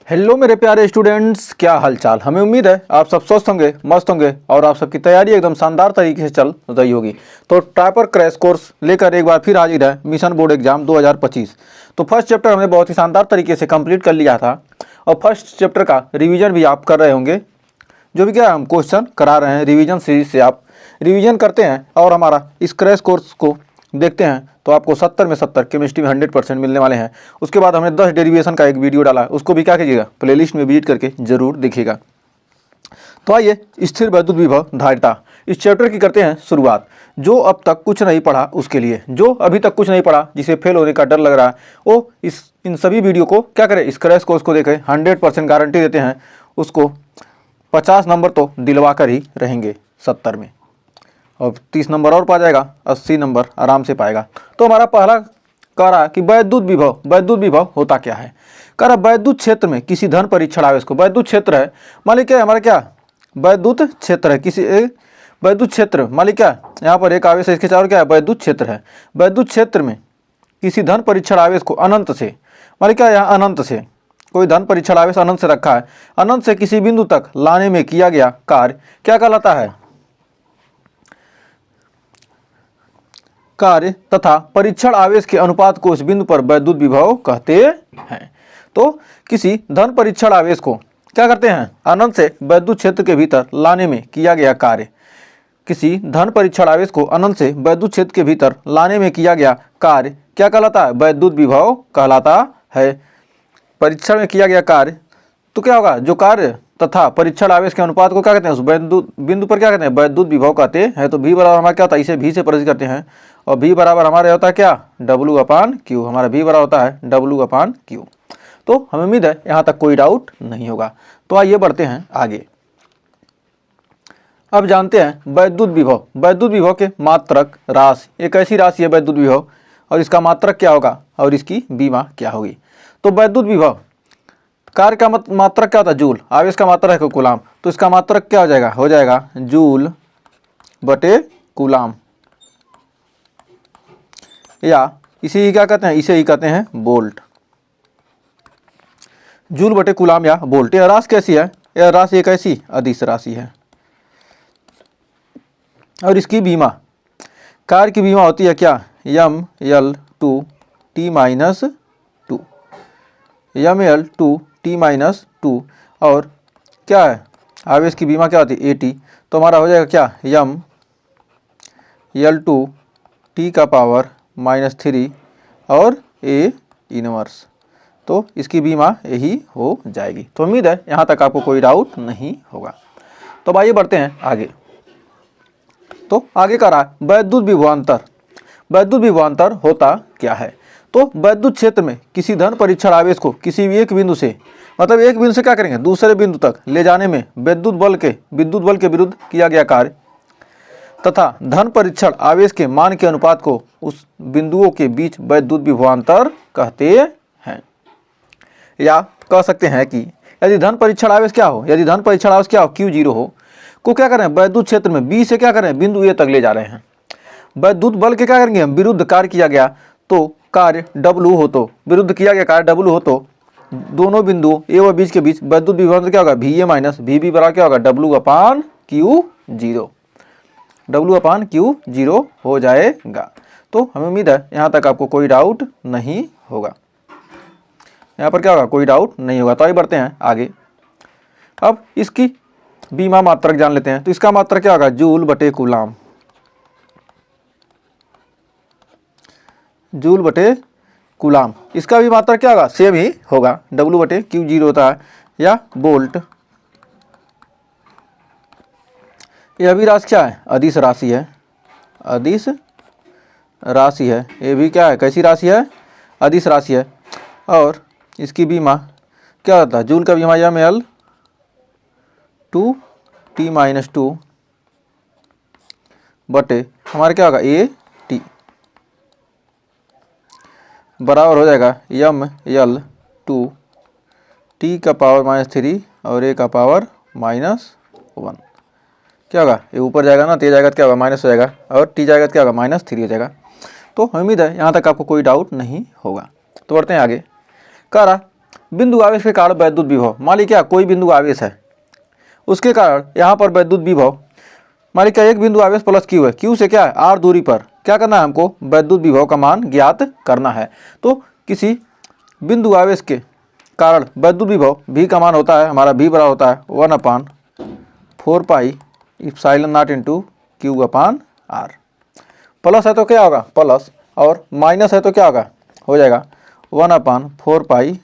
Hello मेरे प्यारे students, क्या हालचाल। हमें उम्मीद है आप सब स्वस्थ होंगे, मस्त होंगे और आप सबकी तैयारी एकदम शानदार तरीके से चल रही होगी। तो टॉपर क्रैश कोर्स लेकर एक बार फिर हाजिर है मिशन बोर्ड एग्जाम 2025। तो फर्स्ट चैप्टर हमने बहुत ही शानदार तरीके से कंप्लीट कर लिया था और फर्स्ट चैप्टर का रिवीजन भी आप कर रहे होंगे। जो भी क्या हम क्वेश्चन करा रहे हैं रिवीजन सीरीज से आप रिवीजन करते हैं और हमारा इस क्रैश कोर्स को देखते हैं तो आपको 70 में 70 केमिस्ट्री में 100% मिलने वाले हैं। उसके बाद हमने 10 डेरिवेशन का एक वीडियो डाला, उसको भी क्या कीजिएगा, प्लेलिस्ट में विजिट करके जरूर देखिएगा। तो आइए स्थिर वैद्युत विभव धारिता इस चैप्टर की करते हैं शुरुआत। जो अब तक कुछ नहीं पढ़ा उसके लिए, जो अभी तक कुछ नहीं पढ़ा, जिसे फेल होने का डर लग रहा है, वो इन सभी वीडियो को क्या करें, इस क्रैश कोर्स को देखें। 100% गारंटी देते हैं उसको 50 नंबर तो दिलवा कर ही रहेंगे 70 में, और 30 नंबर और पा जाएगा, 80 नंबर आराम से पाएगा। तो हमारा पहला कह रहा है कि वैद्युत विभव होता क्या है। कह रहा वैद्युत क्षेत्र में किसी धन परीक्षण आवेश को, वैद्युत क्षेत्र है मान लीजिए हमारा क्या वैद्युत क्षेत्र है, किसी वैद्युत क्षेत्र मान लीजिए क्या यहाँ पर एक आवेश है, इसके चारों क्या है वैद्युत क्षेत्र है। वैद्युत क्षेत्र में किसी धन परीक्षण आवेश को अनंत से, मान लीजिए क्या यहाँ अनंत से कोई धन परीक्षण आवेश अनंत से रखा है, अनंत से किसी बिंदु तक लाने में किया गया कार्य क्या कहलाता है, कार्य तथा परीक्षण आवेश के अनुपात को इस बिंदु पर वैद्युत विभव कहते हैं। तो किसी धन परीक्षण आवेश को क्या करते हैं, अनंत से वैद्युत क्षेत्र के भीतर लाने में किया गया कार्य, किसी धन परीक्षण आवेश को अनंत से वैद्युत क्षेत्र के भीतर लाने में किया गया कार्य क्या कहलाता है, वैद्युत विभव कहलाता है। परीक्षण में किया गया कार्य तो क्या होगा, जो कार्य तथा परीक्षण आवेश के अनुपात को क्या कहते हैं, उस बिंदु पर क्या कहते हैं, वैद्युत विभव कहते हैं। तो V बराबर हमारा क्या होता है, इसे V से प्रदर्शित करते हैं और V बराबर हमारे होता है क्या W/Q, हमारा V बराबर होता है W/Q। तो हमें उम्मीद है यहाँ तक कोई डाउट नहीं होगा। तो आइए बढ़ते हैं आगे। अब जानते हैं वैद्युत विभव के मात्रक राशि, एक ऐसी राशि है वैद्युत विभव और इसका मात्रक क्या होगा और इसकी बीमा क्या होगी। तो वैद्युत विभव कार्य का मात्रक क्या होता है, जूल, आवेश का मात्रक है कूलाम, तो इसका मात्रक क्या हो जाएगा जूल बटे कूलाम, या इसे ही क्या कहते हैं, इसे ही कहते हैं वोल्ट। जूल बटे कूलाम या वोल्ट। यह राशि कैसी है, यह राशि एक ऐसी अदिश राशि है और इसकी बीमा, कार्य की बीमा होती है क्या, ML/T -2, ML/T -2 और क्या है आवेश की बीमा क्या होती है AT। तो हमारा हो जाएगा क्या ML/T⁻³ और A इनवर्स। तो इसकी बीमा यही हो जाएगी। तो उम्मीद है यहाँ तक आपको कोई डाउट नहीं होगा। तो आइए बढ़ते हैं आगे। तो आगे का रहा वैद्युत विभवांतर होता क्या है। तो वैद्युत क्षेत्र में किसी धन परीक्षण आवेश को किसी भी एक बिंदु से, मतलब एक बिंदु से क्या करेंगे दूसरे बिंदु तक ले जाने में विद्युत बल के विरुद्ध किया गया कार्य तथा धन परीक्षण आवेश के मान के अनुपात को उस बिंदुओं के बीच वैद्युत विभवांतर कहते हैं। या कह सकते हैं कि यदि धन परीक्षण आवेश क्या हो, Q0 हो, को क्या करें वैद्युत क्षेत्र में B से क्या करें बिंदु A तक ले जा रहे हैं, वैद्युत बल के क्या करेंगे हम विरुद्ध कार्य किया गया, तो कार्य W हो, तो विरुद्ध किया गया कार्य W हो, तो दोनों बिंदुओं A और बीच के बीच वैद्युत विभवांतर क्या होगा VA - VB बराबर क्या होगा W/Q0 हो जाएगा। तो हमें उम्मीद है यहाँ तक आपको कोई डाउट नहीं होगा, यहाँ पर क्या होगा कोई डाउट नहीं होगा। तो आइए बढ़ते हैं आगे। अब इसकी बीमा मात्रक जान लेते हैं। तो इसका मात्रक क्या होगा जूल बटे कूलाम, जूल बटे कूलाम। इसका भी मात्रक क्या होगा सेम ही होगा, W/Q0 होता है, या वोल्ट। यह भी राशि क्या है अदिश राशि है, अदिश राशि है। ये भी क्या है कैसी राशि है, अदिश राशि है। और इसकी बीमा क्या होता है, जूल का बीमा ML/T -2 बटे हमारे क्या होगा AT बराबर हो जाएगा ML/T⁻³ और A⁻1। क्या होगा ये ऊपर जाएगा ना, तो जाएगा तो क्या होगा माइनस हो जाएगा, और T जाएगा तो क्या होगा -3 हो जाएगा। तो उम्मीद है यहाँ तक आपको कोई डाउट नहीं होगा। तो बढ़ते हैं आगे। कह रहा बिंदु आवेश के कारण वैद्युत विभव, मान ली क्या कोई बिंदु आवेश है, उसके कारण यहाँ पर वैद्युत विभव, मान ली क्या एक बिंदु आवेश प्लस क्यू है, क्यू से क्या है आर दूरी पर क्या करना है हमको वैद्युत विभव का मान ज्ञात करना है। तो किसी बिंदु आवेश के कारण वैद्युत विभव V का मान होता है हमारा V बराबर होता है 1/4 pi epsilon naught into Q upon R. Plus है तो क्या होगा प्लस, और माइनस है तो क्या होगा हो जाएगा 1/4 pi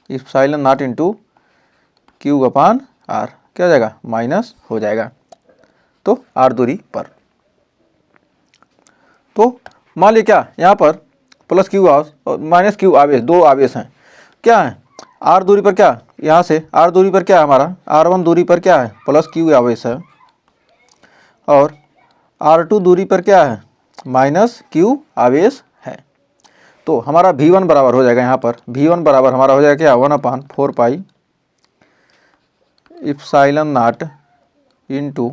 epsilon naught into Q upon R, क्या हो जाएगा माइनस हो जाएगा, तो आर दूरी पर। तो मान लीजिए क्या यहाँ पर प्लस क्यू और माइनस क्यू आवेश, दो आवेश हैं, क्या है आर दूरी पर, क्या यहाँ से आर दूरी पर क्या है हमारा R1 दूरी पर क्या है प्लस क्यू आवेश है, और R2 दूरी पर क्या है माइनस क्यू आवेश है। तो हमारा V1 बराबर हो जाएगा, यहाँ पर V1 बराबर हमारा हो जाएगा क्या 1/4 pi epsilon naught into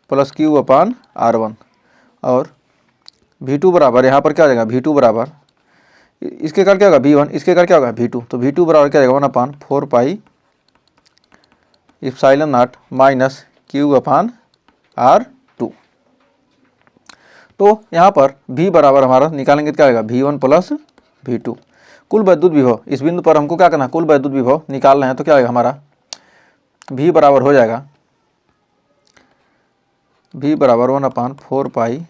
plus Q upon R1, और V2 बराबर यहाँ पर क्या हो जाएगा V2 बराबर, इसके कारण क्या होगा V1, इसके कारण क्या होगा V2, तो V2 बराबर क्या जाएगा 1/4 pi epsilon naught minus Q upon R2। तो यहाँ पर V बराबर हमारा निकालेंगे तो क्या आएगा V1 प्लस V2। कुल वैद्युत विभव इस बिंदु पर हमको क्या करना, कुल वैद्युत विभव निकालना है, तो क्या आएगा हमारा V बराबर हो जाएगा V बराबर 1/4 pi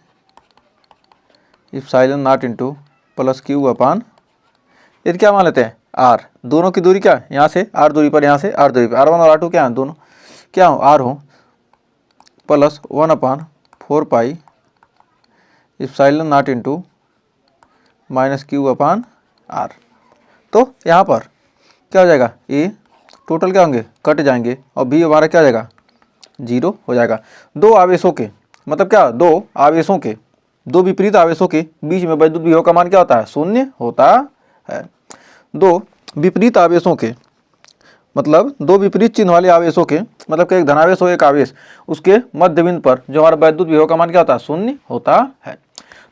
epsilon naught into plus Q upon, यदि क्या मान लेते हैं R, दोनों की दूरी क्या यहाँ से R दूरी पर, यहाँ से R दूरी पर, R1 और R2 क्या है दोनों क्या हो R हो, plus 1/4 pi epsilon naught into minus Q upon R। तो यहाँ पर क्या हो जाएगा ये टोटल क्या होंगे कट जाएंगे, और B हमारा क्या हो जाएगा 0 हो जाएगा। दो आवेशों के मतलब क्या दो आवेशों के, दो विपरीत आवेशों के बीच में वैद्युत विभव का मान क्या होता है शून्य होता है। दो विपरीत आवेशों के मतलब दो विपरीत चिन्ह वाले आवेशों के मतलब कि एक धनावेश हो एक आवेश, उसके मध्य बिंदु पर जो हमारा वैद्युत विभव का मान क्या होता है शून्य होता है।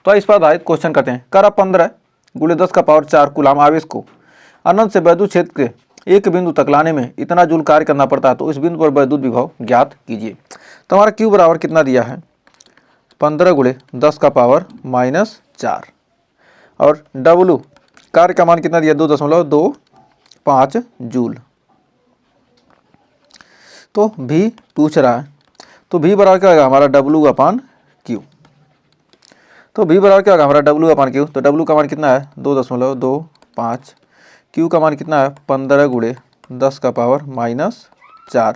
तो इस पर आधारित क्वेश्चन करते हैं। कर 15 × 10⁴ कूलाम आवेश को अनंत से वैद्युत क्षेत्र के एक बिंदु तक लाने में इतना जूल कार्य करना पड़ता है, तो इस बिंदु पर वैद्युत विभव ज्ञात कीजिए। तो हमारा क्यू बराबर कितना दिया है 15 × 10⁻⁻4, और डब्लू कार्य का मान कितना दिया 2.25 जूल। तो भी पूछ रहा है, तो भी बराबर क्या होगा हमारा W/Q। तो भी बराबर क्या होगा हमारा W/Q, तो W का मान कितना है 2.25, Q का मान कितना है 15 × 10⁻⁻4।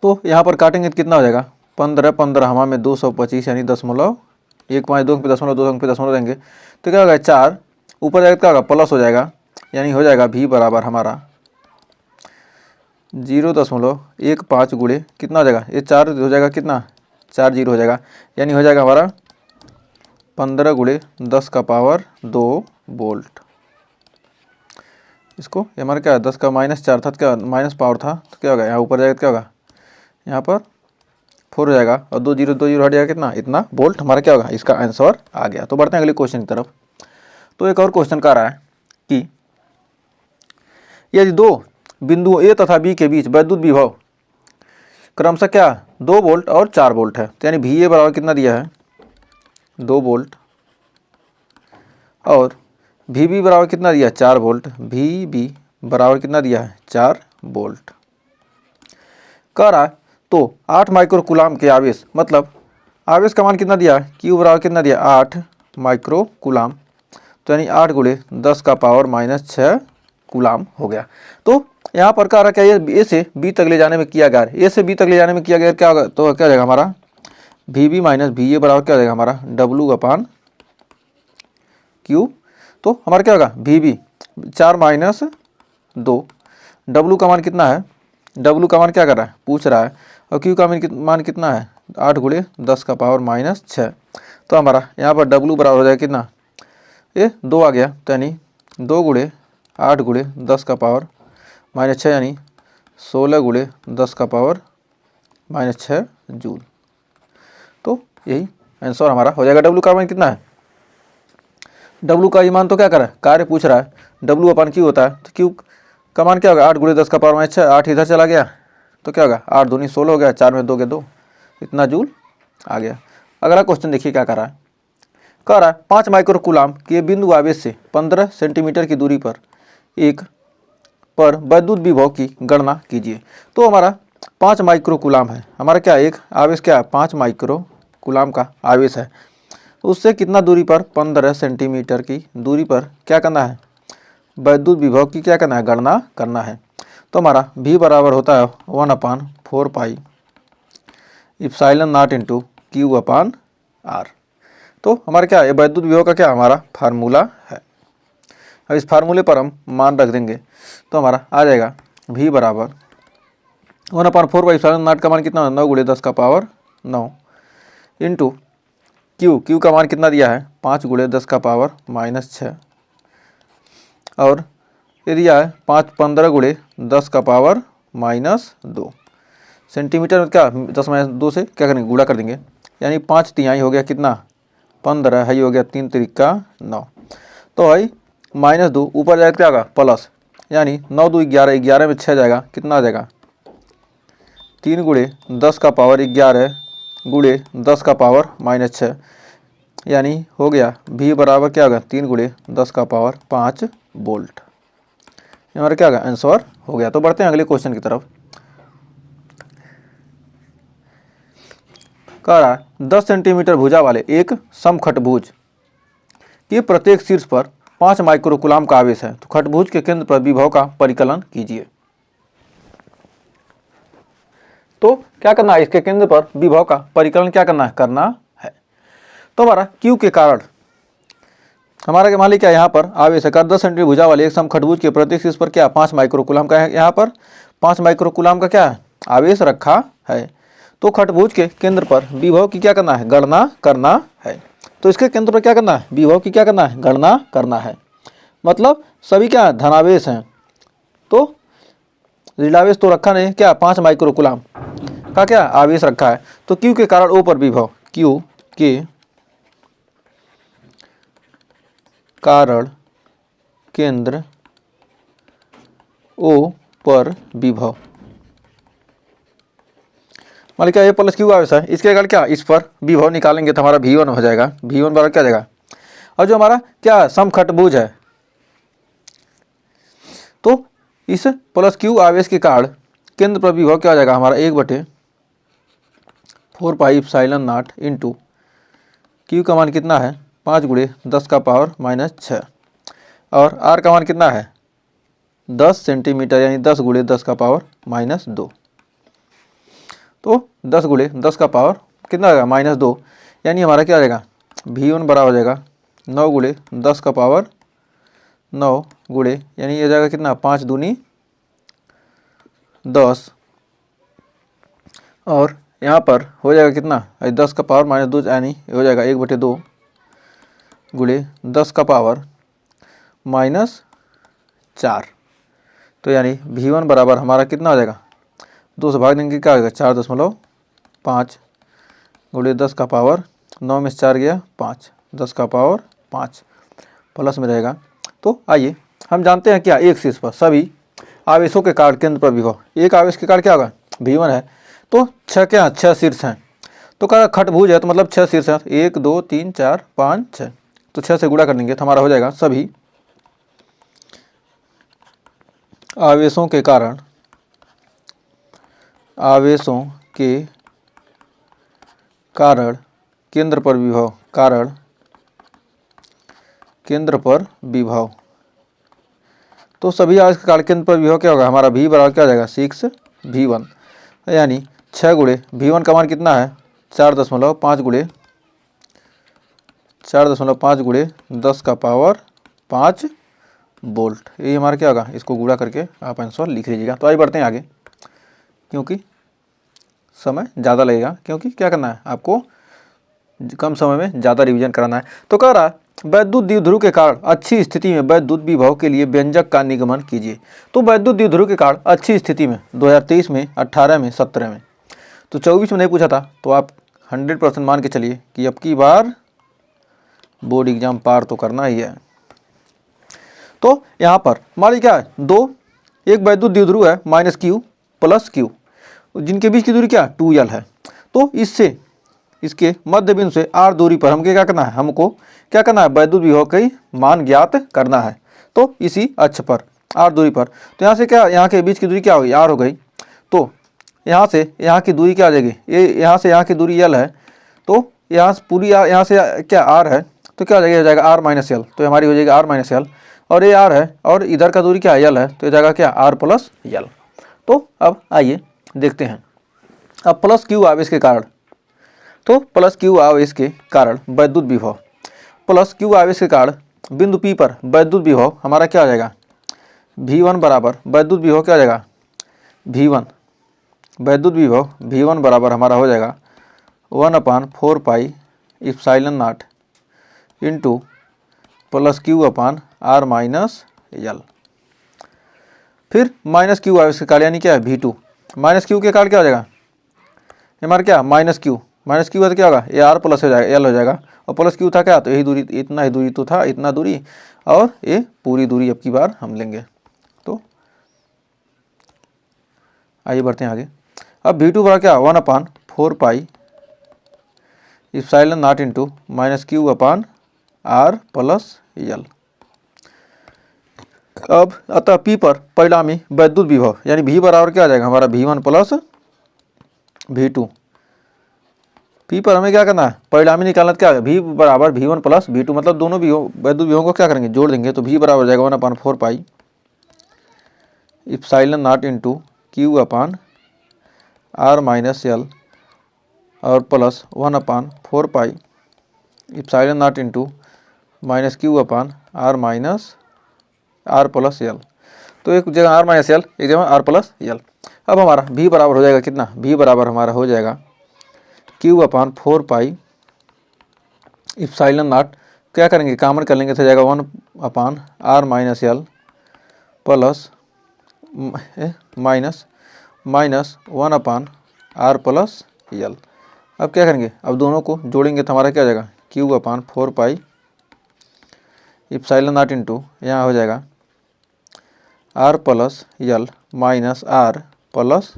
तो यहाँ पर काटेंगे तो कितना हो जाएगा 15 हवा में 225 यानी 1/2 देंगे, तो क्या होगा 4 ऊपर जाएगा क्या होगा प्लस हो जाएगा, यानी हो जाएगा V बराबर हमारा 0.15 गुणे कितना हो जाएगा ये 4 हो जाएगा कितना 4 0 हो जाएगा, यानी हो जाएगा हमारा 15 × 10⁻2 वोल्ट। इसको हमारा क्या है 10⁻⁻4 था, क्या माइनस पावर था, तो क्या होगा यहाँ ऊपर जाएगा क्या होगा यहाँ पर 4 हो जाएगा, और 2 0 हट जाएगा कितना इतना वोल्ट, हमारा क्या होगा इसका आंसर आ गया। तो बढ़ते हैं अगले क्वेश्चन की तरफ। तो एक और क्वेश्चन का रहा है कि यदि दो बिंदुओं ए तथा बी के बीच वैद्युत विभव क्रमशः क्या 2 वोल्ट और 4 वोल्ट है, तो यानी VA बराबर कितना दिया है 2 वोल्ट, और VB बराबर कितना दिया 4 वोल्ट, VB बराबर कितना दिया है 4 वोल्ट। कह रहा है तो 8 माइक्रो कूलाम के आवेश मतलब आवेश का मान कितना दिया है Q बराबर कितना दिया 8 माइक्रो कूलाम, तो यानी 8 × 10⁻⁻6 कूलाम हो गया। तो यहाँ पर कह रहा क्या ये A से B तक ले जाने में किया गया, A से B तक ले जाने में किया गया क्या होगा, तो क्या हो जाएगा हमारा VB - VA बराबर क्या हो जाएगा हमारा W/Q। तो हमारा क्या होगा VB 4 - 2, W का मान कितना है, W का मान क्या कर रहा है पूछ रहा है, और Q का मान कितना है 8 × 10⁻⁻6। तो हमारा यहाँ पर W बराबर हो जाएगा कितना ये 2 आ गया, तो यानी 2 × 8 × 10⁻⁻6 यानी 16 × 10⁻⁻6 जूल। तो यही आंसर हमारा हो जाएगा। W का मान कितना है डब्लू का ये मान तो क्या कर रहा है, कार्य पूछ रहा है, डब्लू अपन क्यू होता है, तो क्यू का मान क्या होगा 8 × 10 का पावर -6, 8 इधर चला गया तो क्या होगा 8 दूनी 16 हो गया, 4 में 2 के 2, इतना जूल आ गया। अगला क्वेश्चन देखिए क्या कर रहा है, कह रहा है 5 माइक्रो कूलाम के बिंदु आवेश से 15 सेंटीमीटर की दूरी पर एक पर वैद्युत विभव की गणना कीजिए। तो हमारा 5 माइक्रो कूलाम है, हमारा क्या एक आवेश क्या है 5 माइक्रो कूलाम का आवेश है, उससे कितना दूरी पर 15 सेंटीमीटर की दूरी पर क्या करना है वैद्युत विभव की क्या करना है गणना करना है। तो हमारा V बराबर होता है 1/4 pi epsilon naught into Q/R। तो हमारा क्या है वैद्युत विभव का क्या हमारा फार्मूला है। अब इस फार्मूले पर हम मान रख देंगे तो हमारा आ जाएगा V बराबर 1/4 पाई इप्सिलॉन नॉट का मान कितना 9 × 10 का पावर 9 इंटू क्यू का मान कितना दिया है 5 × 10 का पावर -6 और ये दिया है 15 × 10 का पावर -2 सेंटीमीटर में क्या 10 - 2 से क्या करेंगे गुणा कर देंगे, यानी 5 तिहाई हो गया कितना 15 है, हो गया 3 × 9, तो है -2 ऊपर जाएगा क्या होगा प्लस, यानी 9 × 2 = 11, 11 में 6 जाएगा कितना आ जाएगा 3 × 10 का पावर 11 × 10 का पावर -6, यानी हो गया V बराबर क्या होगा 3 × 10 का पावर 5 वोल्ट। हमारा क्या होगा आंसर हो गया। तो बढ़ते हैं अगले क्वेश्चन की तरफ। कह रहा है 10 सेंटीमीटर भुजा वाले एक समखटभुज के प्रत्येक शीर्ष पर 5 माइक्रो कूलाम का आवेश है, तो खटभुज के केंद्र पर विभव का परिकलन कीजिए। तो क्या करना है इसके केंद्र पर विभव का परिकलन क्या करना है तो हमारा Q के कारण हमारा मान लीजिए क्या यहाँ पर आवेश है 10 सेंटीमीटर भुजा वाले एक समखटभुज के प्रत्येक शीर्ष पर क्या 5 माइक्रो कूलाम का है, यहाँ पर 5 माइक्रो कूलाम का क्या है आवेश रखा है। तो खटभुज के केंद्र पर विभव की क्या करना है गणना करना है। तो इसके केंद्र पर क्या करना है विभव की क्या करना है गणना करना है, मतलब सभी क्या धनावेश हैं, तो ऋणावेश तो रखा नहीं क्या 5 माइक्रो कूलाम का क्या आवेश रखा है। तो Q के कारण O पर विभव Q के कारण केंद्र O पर विभव मान क्या A + Q आवेश है, इसके कारण क्या इस पर विभव निकालेंगे तो हमारा V1 हो जाएगा, V1 बराबर क्या जाएगा, और जो हमारा क्या समखटभुज है तो इस +Q आवेश के कारण केंद्र पर विभव क्या हो जाएगा हमारा 1/4 pi epsilon naught into Q का मान कितना है 5 × 10 का पावर -6 और R का मान कितना है 10 सेंटीमीटर, यानी 10 × 10 का पावर -2। तो 10 × 10 का पावर कितना आएगा -2, यानी हमारा क्या आ जाएगा V1 बराबर हो जाएगा 9 × 10 का पावर 9 गुणे, यानी ये जाएगा कितना 5 दूनी 10 और यहाँ पर हो जाएगा कितना 10 का पावर -2, यानी हो जाएगा 1/2 × 10 का पावर -4। तो यानी V1 बराबर हमारा कितना हो जाएगा 2 से भाग देंगे क्या होगा 4.5 × 10 का पावर 9 में से 4 गया 5, 10 का पावर 5 प्लस में रहेगा। तो आइए हम जानते हैं क्या एक शीर्ष पर सभी आवेशों के कारण केंद्र पर विभव, एक आवेश के कारण क्या होगा V1 है, तो 6 क्या 6 शीर्ष हैं, तो क्या खटभुज है तो मतलब 6 शीर्ष हैं 1 2 3 4 5 6, तो 6 से गुणा कर देंगे तो हमारा हो जाएगा सभी आवेशों के कारण केंद्र पर विभव, तो सभी आवेश के कारण केंद्र पर विभव क्या होगा हमारा V बराबर क्या हो जाएगा 6V1, यानी 6 × V1 का मान कितना है 4.5 × 10 का पावर 5 वोल्ट। ये हमारा क्या होगा इसको गुणा करके आप आंसर लिख लीजिएगा। तो आइए बढ़ते हैं आगे, क्योंकि समय ज़्यादा लगेगा, क्योंकि क्या करना है आपको कम समय में ज़्यादा रिवीजन कराना है। तो कह रहा है वैद्युत द्विध्रुव के कारण अच्छी स्थिति में वैद्युत विभव के लिए व्यंजक का निगमन कीजिए। तो वैद्युत द्विध्रुव के कारण अच्छी स्थिति में 2023 में 18 में 17 में, तो 24 में नहीं पूछा था, तो आप 100% मान के चलिए कि अब की बार बोर्ड एग्जाम पार तो करना ही है। तो यहाँ पर मान लीजिए क्या है, दो एक वैद्युत द्विध्रुव है माइनस क्यू प्लस क्यू, जिनके बीच की दूरी क्या 2l है। तो इससे इसके मध्य बिंदु से r दूरी पर हमको क्या करना है, हमको क्या करना है, वैद्युत विभव का मान ज्ञात करना है। तो इसी अक्ष पर r दूरी पर, तो यहाँ से क्या, यहाँ के बीच की दूरी क्या होगी, r हो गई। तो यहाँ से यहाँ की दूरी क्या आ जाएगी, ये यहाँ से यहाँ की दूरी l है, तो यहाँ से पूरी यहाँ से क्या r है, तो क्या हो जाएगा r माइनस एल, तो हमारी हो जाएगी r माइनस एल, और ये r है और इधर का दूरी क्या है l है, तो ये जाएगा क्या r प्लस एल। तो अब आइए देखते हैं, अब प्लस क्यू आवेश के कारण, तो प्लस क्यू आवेश के कारण वैद्युत विभव, प्लस क्यू आवेश के कारण बिंदु P पर वैद्युत विभव हमारा क्या हो जाएगा, V1 बराबर वैद्युत विभव क्या हो जाएगा, V1 वैद्युत विभव V1 बराबर हमारा हो जाएगा 1/4 pi epsilon naught into plus Q upon r minus L. फिर माइनस क्यू आवेश के कारण यानी क्या है V2, माइनस क्यू के कारण क्या हो जाएगा, हमारा क्या माइनस क्यू है तो क्या होगा, ये r प्लस हो जाएगा एल हो जाएगा, और प्लस क्यू था क्या, तो यही दूरी, इतना ही दूरी तो था, इतना दूरी, और ये पूरी दूरी अब की बार हम लेंगे। तो आइए बढ़ते हैं आगे। अब V2 बराबर क्या 1/4 pi epsilon naught into minus Q upon r plus L. अब अतः P पर परिणामी वैद्युत विभव यानी V बराबर क्या आ जाएगा हमारा V1 प्लस V2। P पर हमें क्या करना है, परिणामी निकालना, क्या है V बराबर V1 प्लस V2, मतलब दोनों वैद्युत विभवों को क्या करेंगे, जोड़ देंगे। तो V बराबर हो जाएगा 1/4 pi epsilon naught into Q upon r minus L और plus 1/4 pi epsilon naught into minus Q upon r plus L. तो एक जगह r माइनस एल, एक जगह r प्लस एल। अब हमारा V बराबर हो जाएगा कितना, V बराबर हमारा हो जाएगा Q/4 पाई इप्सिलॉन नॉट, क्या करेंगे कॉमन कर लेंगे तो जाएगा 1/r minus L plus minus 1/r plus L. अब क्या करेंगे, अब दोनों को जोड़ेंगे तो हमारा क्या हो जाएगा Q/4 पाई इप्सिलॉन नॉट इंटू यहाँ हो जाएगा r plus L minus r plus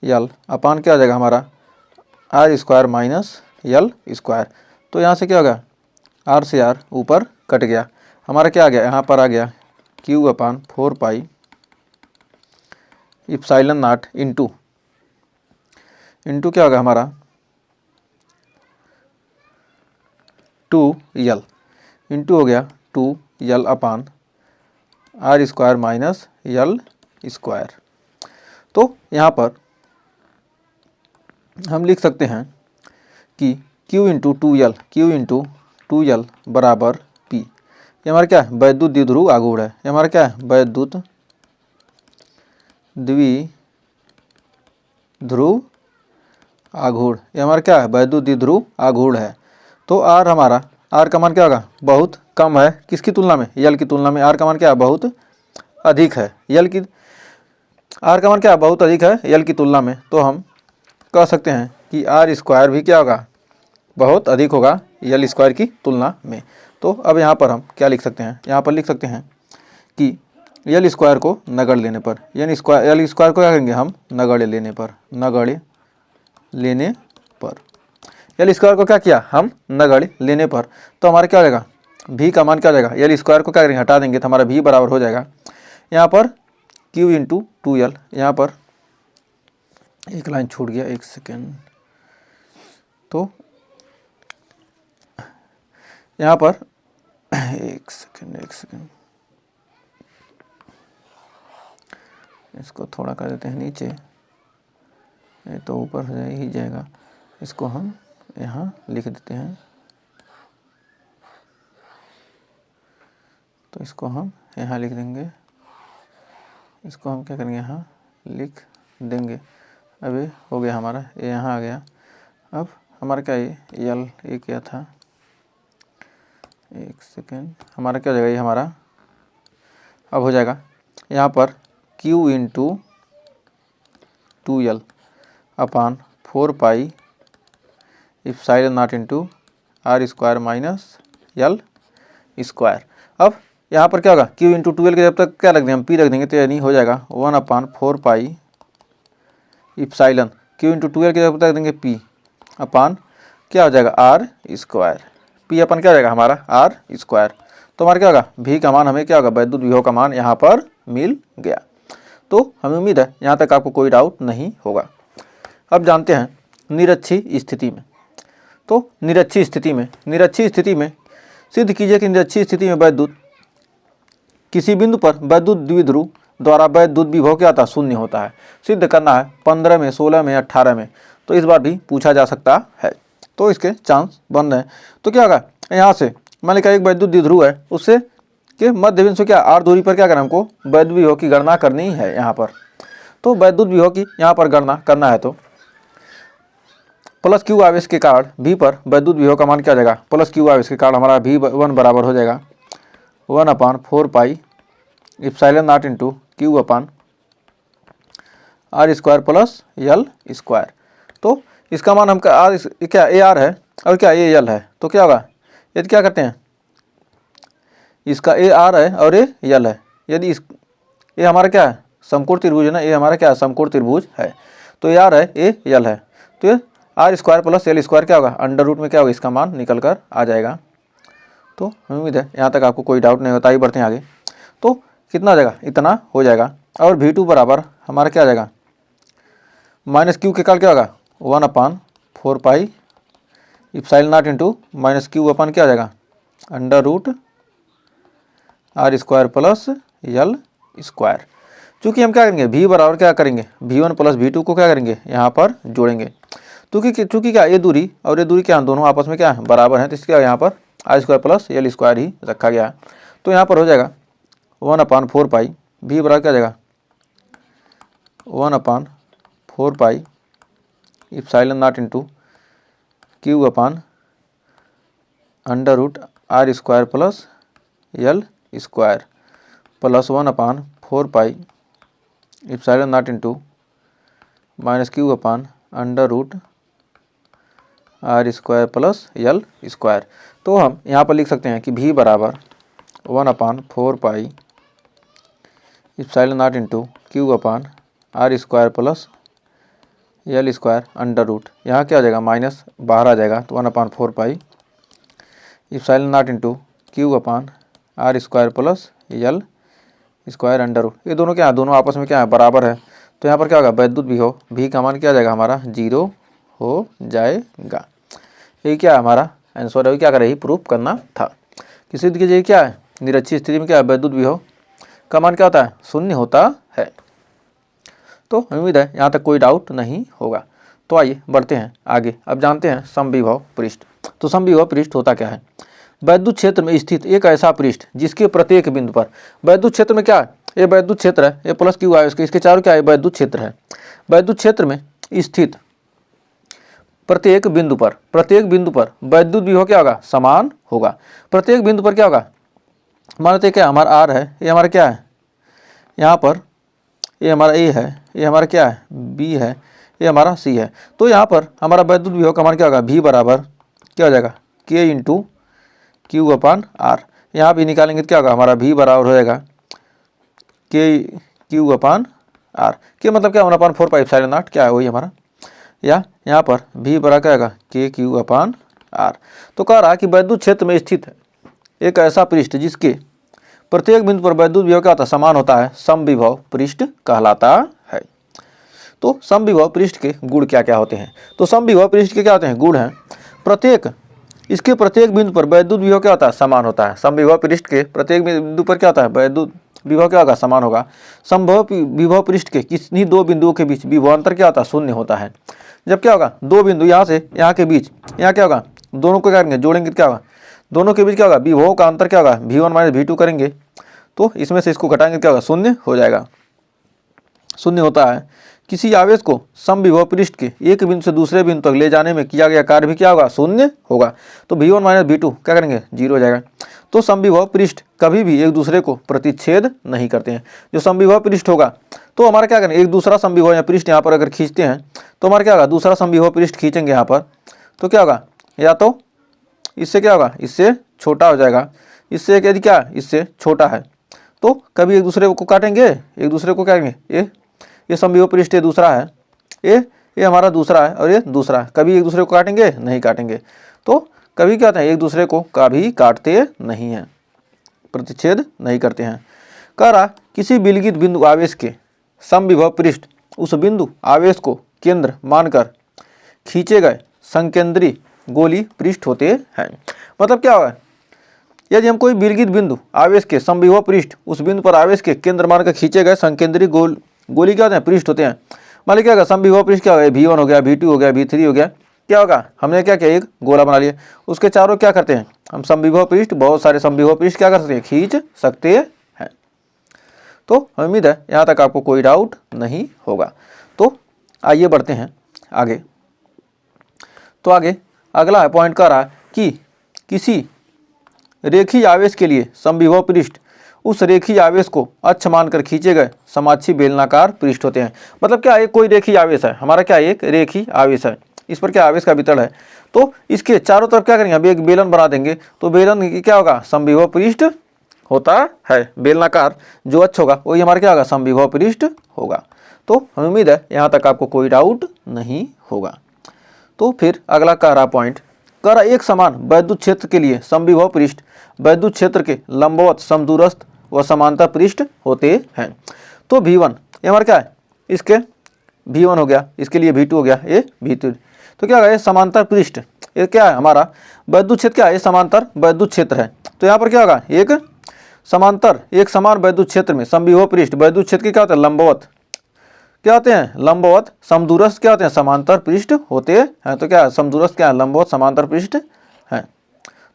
L upon क्या हो जाएगा हमारा r square minus L square. तो यहाँ से क्या होगा, r से r ऊपर कट गया, हमारा क्या आ गया, यहाँ पर आ गया Q/4 पाई इप्सिलॉन नॉट इंटू क्या होगा हमारा 2l इंटू हो गया 2l अपान r square minus L square. तो यहाँ पर हम लिख सकते हैं कि Q इंटू 2l बराबर P। ये हमारा क्या है, वैद्युत द्विध्रुव आघूर्ण है, ये हमारा क्या है, वैद्युत द्विध्रुव आघूर्ण, ये हमारा क्या है, वैद्युत द्विध्रुव आघूर्ण है। तो R हमारा, R का मान क्या होगा, बहुत कम है, किसकी तुलना में, L की तुलना में R का मान क्या है, बहुत अधिक है, R का मान क्या है, बहुत अधिक है L की तुलना में। तो हम कह सकते हैं कि R स्क्वायर भी क्या होगा, बहुत अधिक होगा L स्क्वायर की तुलना में। तो अब यहाँ पर हम क्या लिख सकते हैं, यहाँ पर लिख सकते हैं कि L स्क्वायर को नगण्य लेने पर, यानी L स्क्वायर को क्या करेंगे हम, नगण्य लेने पर, L स्क्वायर को क्या किया हम, नगण्य लेने पर। तो हमारा क्या हो जाएगा, V का मान क्या हो जाएगा, L स्क्वायर को क्या करेंगे, हटा देंगे तो हमारा V बराबर हो जाएगा यहाँ पर Q इंटू 2l। यहाँ पर एक लाइन छूट गया, एक सेकेंड, तो यहाँ पर एक सेकेंड इसको थोड़ा कर देते हैं नीचे, ये तो ऊपर हो ही जाएगा, इसको हम यहाँ लिख देते हैं। तो इसको हम यहाँ लिख देंगे, इसको हम क्या करेंगे, यहाँ लिख देंगे। अब ये हो गया हमारा, ये यहाँ आ गया। अब हमारा क्या, ये एल ये क्या था, एक सेकेंड, हमारा क्या हो जाएगा, ये हमारा अब हो जाएगा यहाँ पर Q into 2l upon 4 pi epsilon naught into R square minus L square. अब यहाँ पर क्या होगा, क्यू इंटू 12 के जब तक क्या रख देंगे हम, पी रख देंगे तो यानी हो जाएगा 1/4 पाई इप्साइलन, क्यू इंटू 12 के जब तक रख देंगे पी अपान क्या हो जाएगा आर स्क्वायर, पी अपन क्या हो जाएगा हमारा आर स्क्वायर। तो हमारा क्या होगा, भी का मान हमें क्या होगा, वैद्युत विभव का मान यहाँ पर मिल गया। तो हमें उम्मीद है यहाँ तक आपको कोई डाउट नहीं होगा। अब जानते हैं निरक्षीय स्थिति में। तो निरक्षीय स्थिति में सिद्ध कीजिए कि निरक्षीय स्थिति में वैद्युत किसी बिंदु पर वैद्युत द्विध्रुव द्वारा वैद्युत विभव क्या होता है, शून्य होता है। सिद्ध करना है 15 में, 16 में, 18 में, तो इस बार भी पूछा जा सकता है। तो इसके चांस बन रहे हैं। तो क्या होगा, यहाँ से मान लीजिए एक वैद्युत द्विध्रुव है, उससे के मध्य बिंदु से क्या आर दूरी पर क्या करना है, हमको वैद्युत विभव की गणना करनी है यहाँ पर। तो वैद्युत विभव की यहाँ पर गणना करना है तो प्लस क्यू आवेश के कारण V पर वैद्युत विभव का मान क्या हो जाएगा, प्लस क्यू आवेश के कारण हमारा V1 बराबर हो जाएगा 1/4 pi epsilon naught into Q upon R square plus L square. तो इसका मान हमका आर क्या ए आर है और क्या ए एल है। तो क्या होगा, यदि क्या करते हैं, इसका ए आर है और ए एल है, यदि इस ये हमारा क्या है समकोण त्रिभुज है ना, ये हमारा क्या है समकोण त्रिभुज है। तो ए आर है ए एल है, तो ये R square plus L square क्या होगा, अंडर रूट में क्या होगा इसका मान निकल कर आ जाएगा। तो हमें उम्मीद है यहाँ तक आपको कोई डाउट नहीं होता। ही बढ़ते हैं आगे। तो कितना हो जाएगा, इतना हो जाएगा। और V2 बराबर हमारा क्या आ जाएगा, माइनस क्यू के काल क्या होगा 1/4 pi epsilon naught into minus Q upon क्या आ जाएगा under root R square plus L square. चूँकि हम क्या करेंगे, V बराबर क्या करेंगे, V1 प्लस V2 को क्या करेंगे यहाँ पर जोड़ेंगे। चूँकि क्या ये दूरी और ये दूरी क्या दोनों आपस में क्या है बराबर हैं, तो इसके यहाँ पर R square plus L square ही रखा गया है। तो यहाँ पर हो जाएगा 1/4 पाई, V बराबर क्या आ जाएगा 1/4 pi epsilon naught into Q upon under root R square plus L square plus 1/4 pi epsilon naught into minus Q upon under root R square plus L square. तो हम यहाँ पर लिख सकते हैं कि V बराबर 1/4 pi epsilon naught into Q upon R square plus L square under root, यहाँ क्या आ जाएगा माइनस बाहर आ जाएगा, तो 1/4 pi epsilon naught into Q upon R square plus L square under root. ये दोनों क्या है, दोनों आपस में क्या है बराबर है। तो यहाँ पर क्या होगा, वैद्युत विभव V का मान क्या आ जाएगा हमारा 0 हो जाएगा। ये क्या है हमारा आंसर है, क्या कर रही प्रूफ करना था कि सिद्ध कीजिए क्या है निरक्षीय स्थिति में क्या है वैद्युत विभव का मान क्या होता है, शून्य होता है। तो उम्मीद है यहाँ तक कोई डाउट नहीं होगा। तो आइए बढ़ते हैं आगे। अब जानते हैं समविभव पृष्ठ। तो समविभव पृष्ठ होता क्या है, वैद्युत क्षेत्र में स्थित एक ऐसा पृष्ठ जिसके प्रत्येक बिंदु पर वैद्युत क्षेत्र में क्या है, ये वैद्युत क्षेत्र है, ये प्लस क्यू आवेश इसके चारों क्या है वैद्युत क्षेत्र है। वैद्युत क्षेत्र में स्थित प्रत्येक बिंदु पर वैद्युत विभव क्या होगा, समान होगा। प्रत्येक बिंदु पर क्या होगा, मान लेते क्या हमारा आर है, ये हमारा क्या है यहाँ पर, ये हमारा ए है, ये हमारा क्या है बी है, ये हमारा सी है। तो यहाँ पर हमारा वैद्युत विभव का मान क्या होगा, V बराबर क्या हो जाएगा K into Q upon R. यहाँ भी निकालेंगे तो क्या होगा हमारा V बराबर हो जाएगा K क्यू अपान आर। के मतलब क्या 1/4 पाई इप्सिलॉन नॉट क्या है वही हमारा, या यहाँ पर V बराबर क्या होगा K क्यू अपान आर। तो कह रहा कि वैद्युत क्षेत्र में स्थित है एक ऐसा पृष्ठ जिसके प्रत्येक बिंदु पर वैद्युत विभव क्या होता है, समान होता है, समविभव पृष्ठ कहलाता है। तो समविभव पृष्ठ के गुण क्या क्या होते हैं। तो समविभव पृष्ठ के क्या होते हैं गुण हैं, इसके प्रत्येक बिंदु पर वैद्युत विभव क्या होता है, समान होता है। समविभव पृष्ठ के प्रत्येक बिंदु पर क्या होता है, वैद्युत विभव क्या होगा, समान होगा। समविभव विभव पृष्ठ के किसी दो बिंदुओं के बीच विभवांतर क्या होता है, शून्य होता है। जब क्या होगा दो बिंदु यहाँ से यहाँ के बीच, यहाँ क्या होगा दोनों को क्या करेंगे जोड़ेंगे, क्या होगा दोनों के बीच क्या होगा विभव का अंतर क्या होगा V1 माइनस V2 करेंगे, तो इसमें से इसको घटाएंगे क्या होगा शून्य हो जाएगा, शून्य होता है। किसी आवेश को समविभव पृष्ठ के एक बिंदु से दूसरे बिंदु तक ले जाने में किया गया कार्य भी क्या होगा, शून्य होगा। तो V1 माइनस V2 क्या करेंगे, 0 हो जाएगा। तो समविभव पृष्ठ कभी भी एक दूसरे को प्रतिच्छेद नहीं करते हैं। जो समविभव पृष्ठ होगा तो हमारा क्या करेंगे, एक दूसरा समविभव या पृष्ठ यहाँ पर अगर खींचते हैं तो हमारा क्या होगा दूसरा समविभव पृष्ठ खींचेंगे यहाँ पर, तो क्या होगा या तो इससे क्या होगा, इससे छोटा हो जाएगा, इससे यदि क्या, इससे छोटा है तो कभी एक दूसरे को काटेंगे, एक दूसरे को क्या करेंगे, ये समविभव पृष्ठ ये दूसरा है, ये हमारा दूसरा है और ये दूसरा है, कभी एक दूसरे को काटेंगे नहीं काटेंगे, तो कभी क्या होता है एक दूसरे को कभी काटते नहीं हैं, प्रतिच्छेद नहीं करते हैं। कह रहा किसी विलगित बिंदु आवेश के समविभव पृष्ठ उस बिंदु आवेश को केंद्र मानकर खींचे गए संकेंद्री गोली पृष्ठ होते हैं। मतलब क्या होगा, यदि हम कोई विलगित बिंदु आवेश के समविभव पृष्ठ उस बिंदु पर आवेश के केंद्र मानकर खींचे गए संकेंद्री गोली क्या होते हैं, पृष्ठ होते हैं। मान लीजिए क्या होगा, समविभव पृष्ठ क्या होगा, V1 हो गया, V2 हो गया, V3 हो गया, क्या होगा, हमने क्या किया, एक गोला बना लिया, उसके चारों क्या करते हैं हम समविभव पृष्ठ, बहुत सारे समविभव पृष्ठ क्या कर सकते हैं, खींच सकते हैं। तो हमें उम्मीद है यहाँ तक आपको कोई डाउट नहीं होगा। तो आइए बढ़ते हैं आगे। तो आगे अगला पॉइंट कह रहा है कि किसी रेखीय आवेश के लिए समविभव पृष्ठ उस रेखीय आवेश को अक्ष मानकर खींचे गए समाक्षी बेलनाकार पृष्ठ होते हैं। मतलब क्या, एक कोई रेखीय आवेश है हमारा, क्या एक रेखीय आवेश है, इस पर क्या आवेश का वितरण है, तो इसके चारों तरफ क्या करेंगे, अब एक बेलन बना देंगे, तो बेलन क्या होगा, समविभव पृष्ठ होता है, बेलनाकार जो अक्ष होगा वही हमारा क्या होगा, समविभव पृष्ठ होगा। तो हमें उम्मीद है यहाँ तक आपको कोई डाउट नहीं होगा। तो फिर अगला कह रहा पॉइंट, कह रहा एक समान वैद्युत क्षेत्र के लिए समविभव पृष्ठ वैद्युत क्षेत्र के लंबवत समदूरस्थ व समांतर पृष्ठ होते हैं। तो V1 ये हमारा क्या है, इसके V1 हो गया, इसके लिए V2 हो गया, ये V3, तो क्या होगा, ये समांतर पृष्ठ, ये क्या है हमारा वैद्युत क्षेत्र, क्या है, ये समांतर वैद्युत क्षेत्र है। तो यहाँ पर क्या होगा, एक समांतर एक समान वैद्युत क्षेत्र में समविभव पृष्ठ वैद्युत क्षेत्र के क्या होते हैं, लंबवत क्या होते हैं, लंबवत समदूरस्थ क्या होते हैं, समांतर पृष्ठ होते हैं। तो क्या समदूरस्थ क्या है, लंबवत समांतर पृष्ठ हैं।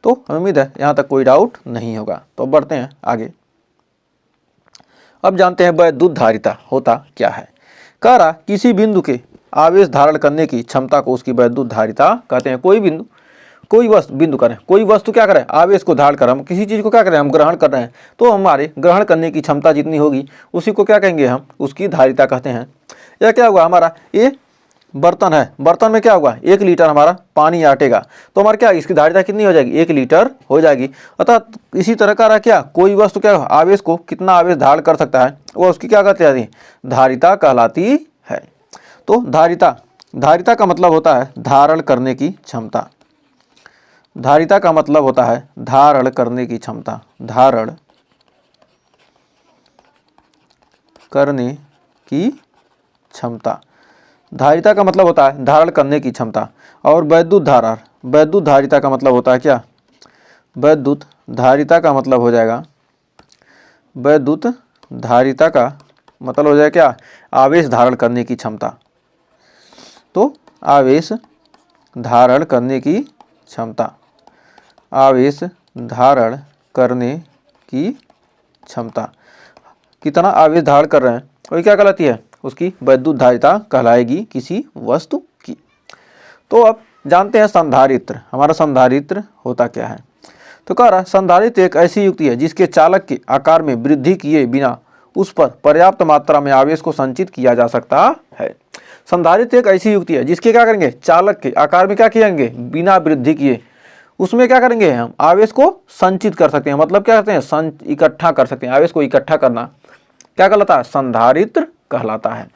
तो हमें उम्मीद है यहाँ तक कोई डाउट नहीं होगा। तो बढ़ते हैं आगे। अब जानते हैं वैद्युत धारिता होता क्या है। कह रहा किसी बिंदु के आवेश धारण करने की क्षमता को उसकी वैद्युत धारिता कहते हैं। कोई बिंदु कोई बिंदु करें, कोई वस्तु क्या करें, आवेश को धारण कर, हम किसी चीज़ को क्या करें, हम ग्रहण कर रहे हैं, तो हमारे ग्रहण करने की क्षमता जितनी होगी उसी को क्या कहेंगे, हम उसकी धारिता कहते हैं। यह क्या हुआ, हमारा ये बर्तन है, बर्तन में क्या होगा, 1 लीटर हमारा पानी आटेगा, तो हमारा क्या इसकी धारिता कितनी हो जाएगी, 1 लीटर हो जाएगी। अतः इसी तरह का रहा क्या, कोई वस्तु क्या आवेश को कितना आवेश धारण कर सकता है वो उसकी क्या कहते हैं, धारिता कहलाती है। तो धारिता का मतलब होता है धारण करने की क्षमता। धारिता का मतलब होता है धारण करने की क्षमता, धारण करने की क्षमता। धारिता का मतलब होता है धारण करने की क्षमता। और वैद्युत धारिता का मतलब होता है क्या, वैद्युत धारिता का मतलब हो जाएगा, वैद्युत धारिता का मतलब हो जाएगा क्या, आवेश धारण करने की क्षमता। तो आवेश धारण करने की क्षमता, आवेश धारण करने की क्षमता, कितना आवेश धारण कर रहे हैं वही क्या कहलाती है, उसकी वैद्युत धारिता कहलाएगी किसी वस्तु की। तो अब जानते हैं संधारित्र, हमारा संधारित्र होता क्या है। तो कह रहा संधारित्र एक ऐसी युक्ति है जिसके चालक के आकार में वृद्धि किए बिना उस पर पर्याप्त मात्रा में आवेश को संचित किया जा सकता है। संधारित्र एक ऐसी युक्ति है जिसके क्या करेंगे, चालक के आकार में क्या किएंगे, बिना वृद्धि किए उसमें क्या करेंगे, हम आवेश को संचित कर सकते हैं। मतलब क्या करते हैं, इकट्ठा कर सकते हैं, आवेश को इकट्ठा करना क्या कहलाता है, संधारित्र कहलाता है।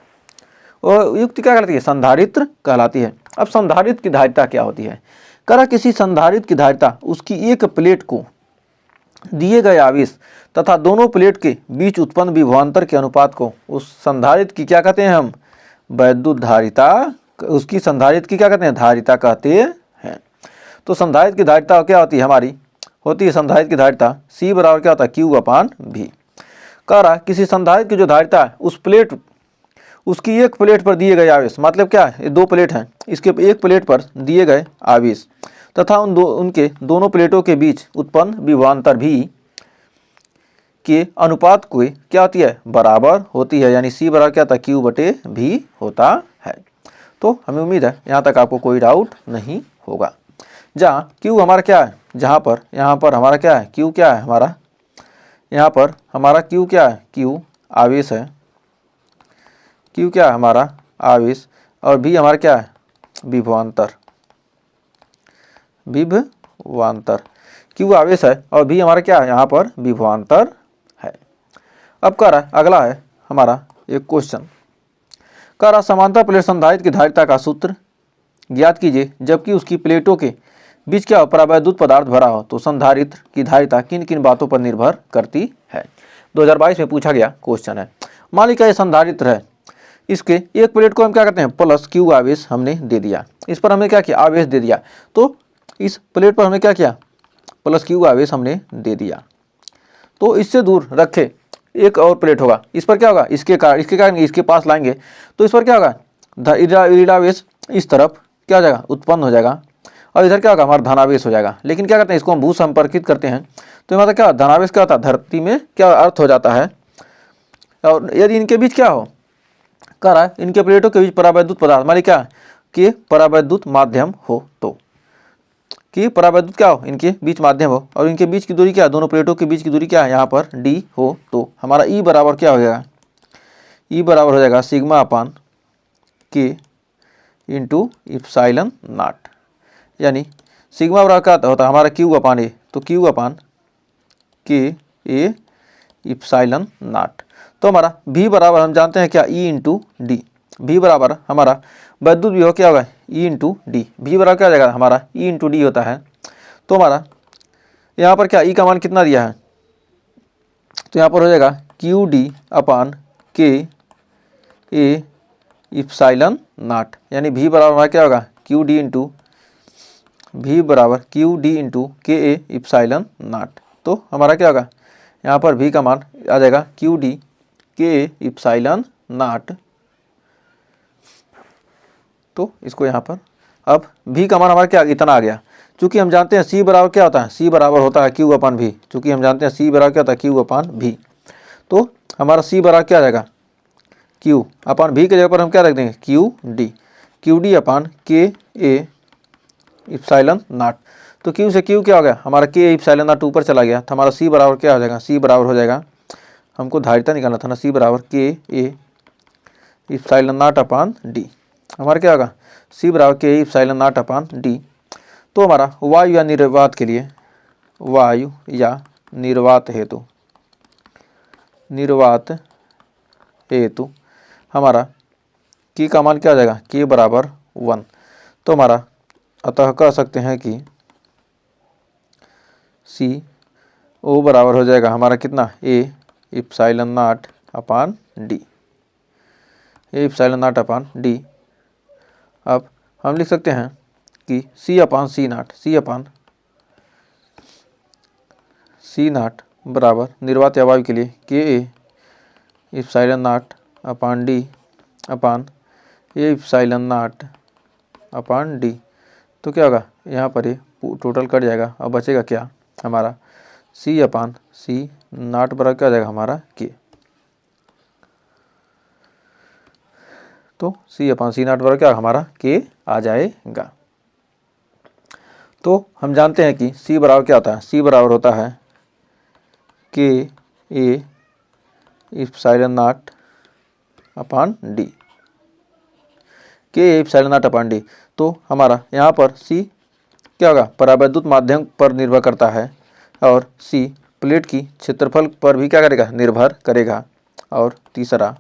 और युक्ति क्या कहलाती है, संधारित्र कहलाती है। अब संधारित्र की धारिता क्या होती है, करा किसी संधारित्र की धारिता उसकी एक प्लेट को दिए गए आवेश तथा दोनों प्लेट के बीच उत्पन्न विभवांतर के अनुपात को उस संधारित्र की क्या कहते हैं, हम वैद्युत धारिता, उसकी संधारित्र की क्या कहते हैं, धारिता कहते हैं। तो संधारित्र की धारिता क्या होती है, हमारी होती है संधारित्र की धारिता C बराबर क्या होता है, Q/V। कह रहा किसी संधारित्र की जो धारिता है उस प्लेट, उसकी एक प्लेट पर दिए गए आवेश, मतलब क्या है, ये 2 प्लेट हैं, इसके एक प्लेट पर दिए गए आवेश तथा उनके दोनों प्लेटों के बीच उत्पन्न विभवांतर भी के अनुपात को क्या होती है, बराबर होती है। यानी C बराबर क्या होता है, Q/V होता है। तो हमें उम्मीद है यहाँ तक आपको कोई डाउट नहीं होगा। जहाँ Q हमारा क्या है, जहाँ पर यहाँ पर हमारा क्या है, Q क्या है हमारा, यहाँ पर हमारा Q क्या है, Q आवेश है, Q क्या है हमारा आवेश, और V हमारा क्या है, विभवांतर, विभवांतर, Q आवेश है और V हमारा क्या है यहाँ पर विभवांतर है। अब कह रहा है अगला है हमारा एक क्वेश्चन, कह रहा समांतर प्लेट संधारित्र की धारिता का सूत्र ज्ञात कीजिए जबकि उसकी प्लेटों के बीच क्या परावैद्युत पदार्थ भरा हो तो संधारित्र की धारिता किन किन बातों पर निर्भर करती है। 2022 में पूछा गया क्वेश्चन है। मान लीजिए ये संधारित्र है, इसके एक प्लेट को हम क्या करते हैं प्लस Q आवेश हमने दे दिया, इस पर हमने क्या किया आवेश दे दिया, तो इस प्लेट पर हमने क्या किया प्लस Q आवेश हमने दे दिया। तो इससे दूर रखे एक और प्लेट होगा, इस पर क्या होगा इसके कारण इसके पास लाएंगे तो इस पर क्या होगा ऋणावेश इस तरफ क्या हो जाएगा उत्पन्न हो जाएगा और इधर क्या होगा हमारा धनावेश हो जाएगा। लेकिन क्या करते हैं इसको हम भू संपर्कित करते हैं तो मतलब क्या धनावेश क्या होता है धरती में क्या अर्थ हो जाता है। और यदि इनके बीच क्या हो कह रहा है इनके प्लेटों के बीच परावैद्युत पदार्थ मान लीजिए क्या कि परावैद्युत माध्यम हो तो कि परावैद्युत क्या हो इनके बीच माध्यम हो और इनके बीच की दूरी क्या दोनों प्लेटों के बीच की दूरी क्या है यहाँ पर d हो तो हमारा E बराबर क्या हो जाएगा E बराबर हो जाएगा sigma upon K into epsilon not, यानी सिग्मा बराबर क्या होता है हमारा Q अपान A तो Q upon K A epsilon not. तो हमारा V बराबर हम जानते हैं क्या E इंटू डी, V बराबर हमारा वैद्युत विभव क्या होगा E इंटू डी, V बराबर क्या हो जाएगा हमारा E इंटू डी होता है। तो हमारा यहाँ पर क्या E का मान कितना दिया है तो यहाँ पर हो जाएगा Q D upon K A epsilon not, यानी V बराबर हमारा क्या होगा क्यू डी इंटू V बराबर क्यू डी इंटू के ए इप्साइलन नॉट। तो हमारा क्या होगा यहाँ पर V का मान आ जाएगा क्यू डी के ए इप्साइलन नॉट। तो इसको यहाँ पर अब V का मान हमारा क्या इतना आ गया, चूंकि हम जानते हैं C बराबर क्या होता है C बराबर होता है Q अपान V, चूंकि हम जानते हैं C बराबर क्या होता है Q अपान V, तो हमारा C बराबर क्या आ जाएगा Q अपान V के जगह पर हम क्या रख देंगे Q D upon K A epsilon not. तो Q से Q क्या हो गया हमारा के ए इप्साइलन नॉट ऊपर चला गया तो हमारा C बराबर क्या हो जाएगा C बराबर हो जाएगा हमको धारिता निकालना था ना C बराबर के A epsilon naught upon D, हमारा क्या होगा C बराबर के इप्साइलन नॉट अपान डी। तो हमारा वायु या निर्वात के लिए निर्वात हेतु हमारा की का मान क्या हो जाएगा K बराबर 1। तो हमारा अतः कह सकते हैं कि C O बराबर हो जाएगा हमारा कितना A epsilon naught upon D, A epsilon naught upon D. अब हम लिख सकते हैं कि C अपान सी नाट बराबर निर्वात या वायु के लिए K A epsilon naught upon D upon A epsilon naught upon D. तो क्या होगा यहाँ पर ये टोटल कट जाएगा और बचेगा क्या हमारा C अपान सी नाट बराबर क्या हो जाएगा हमारा के। तो C अपान सी नाट बराबर क्या हमारा के आ जाएगा। तो हम जानते हैं कि C बराबर क्या होता है C बराबर होता है के A epsilon naught upon D, के A epsilon naught upon D. तो हमारा यहाँ पर C क्या होगा परावैद्युत माध्यम पर निर्भर करता है और C प्लेट की क्षेत्रफल पर भी क्या करेगा निर्भर करेगा। और तीसरा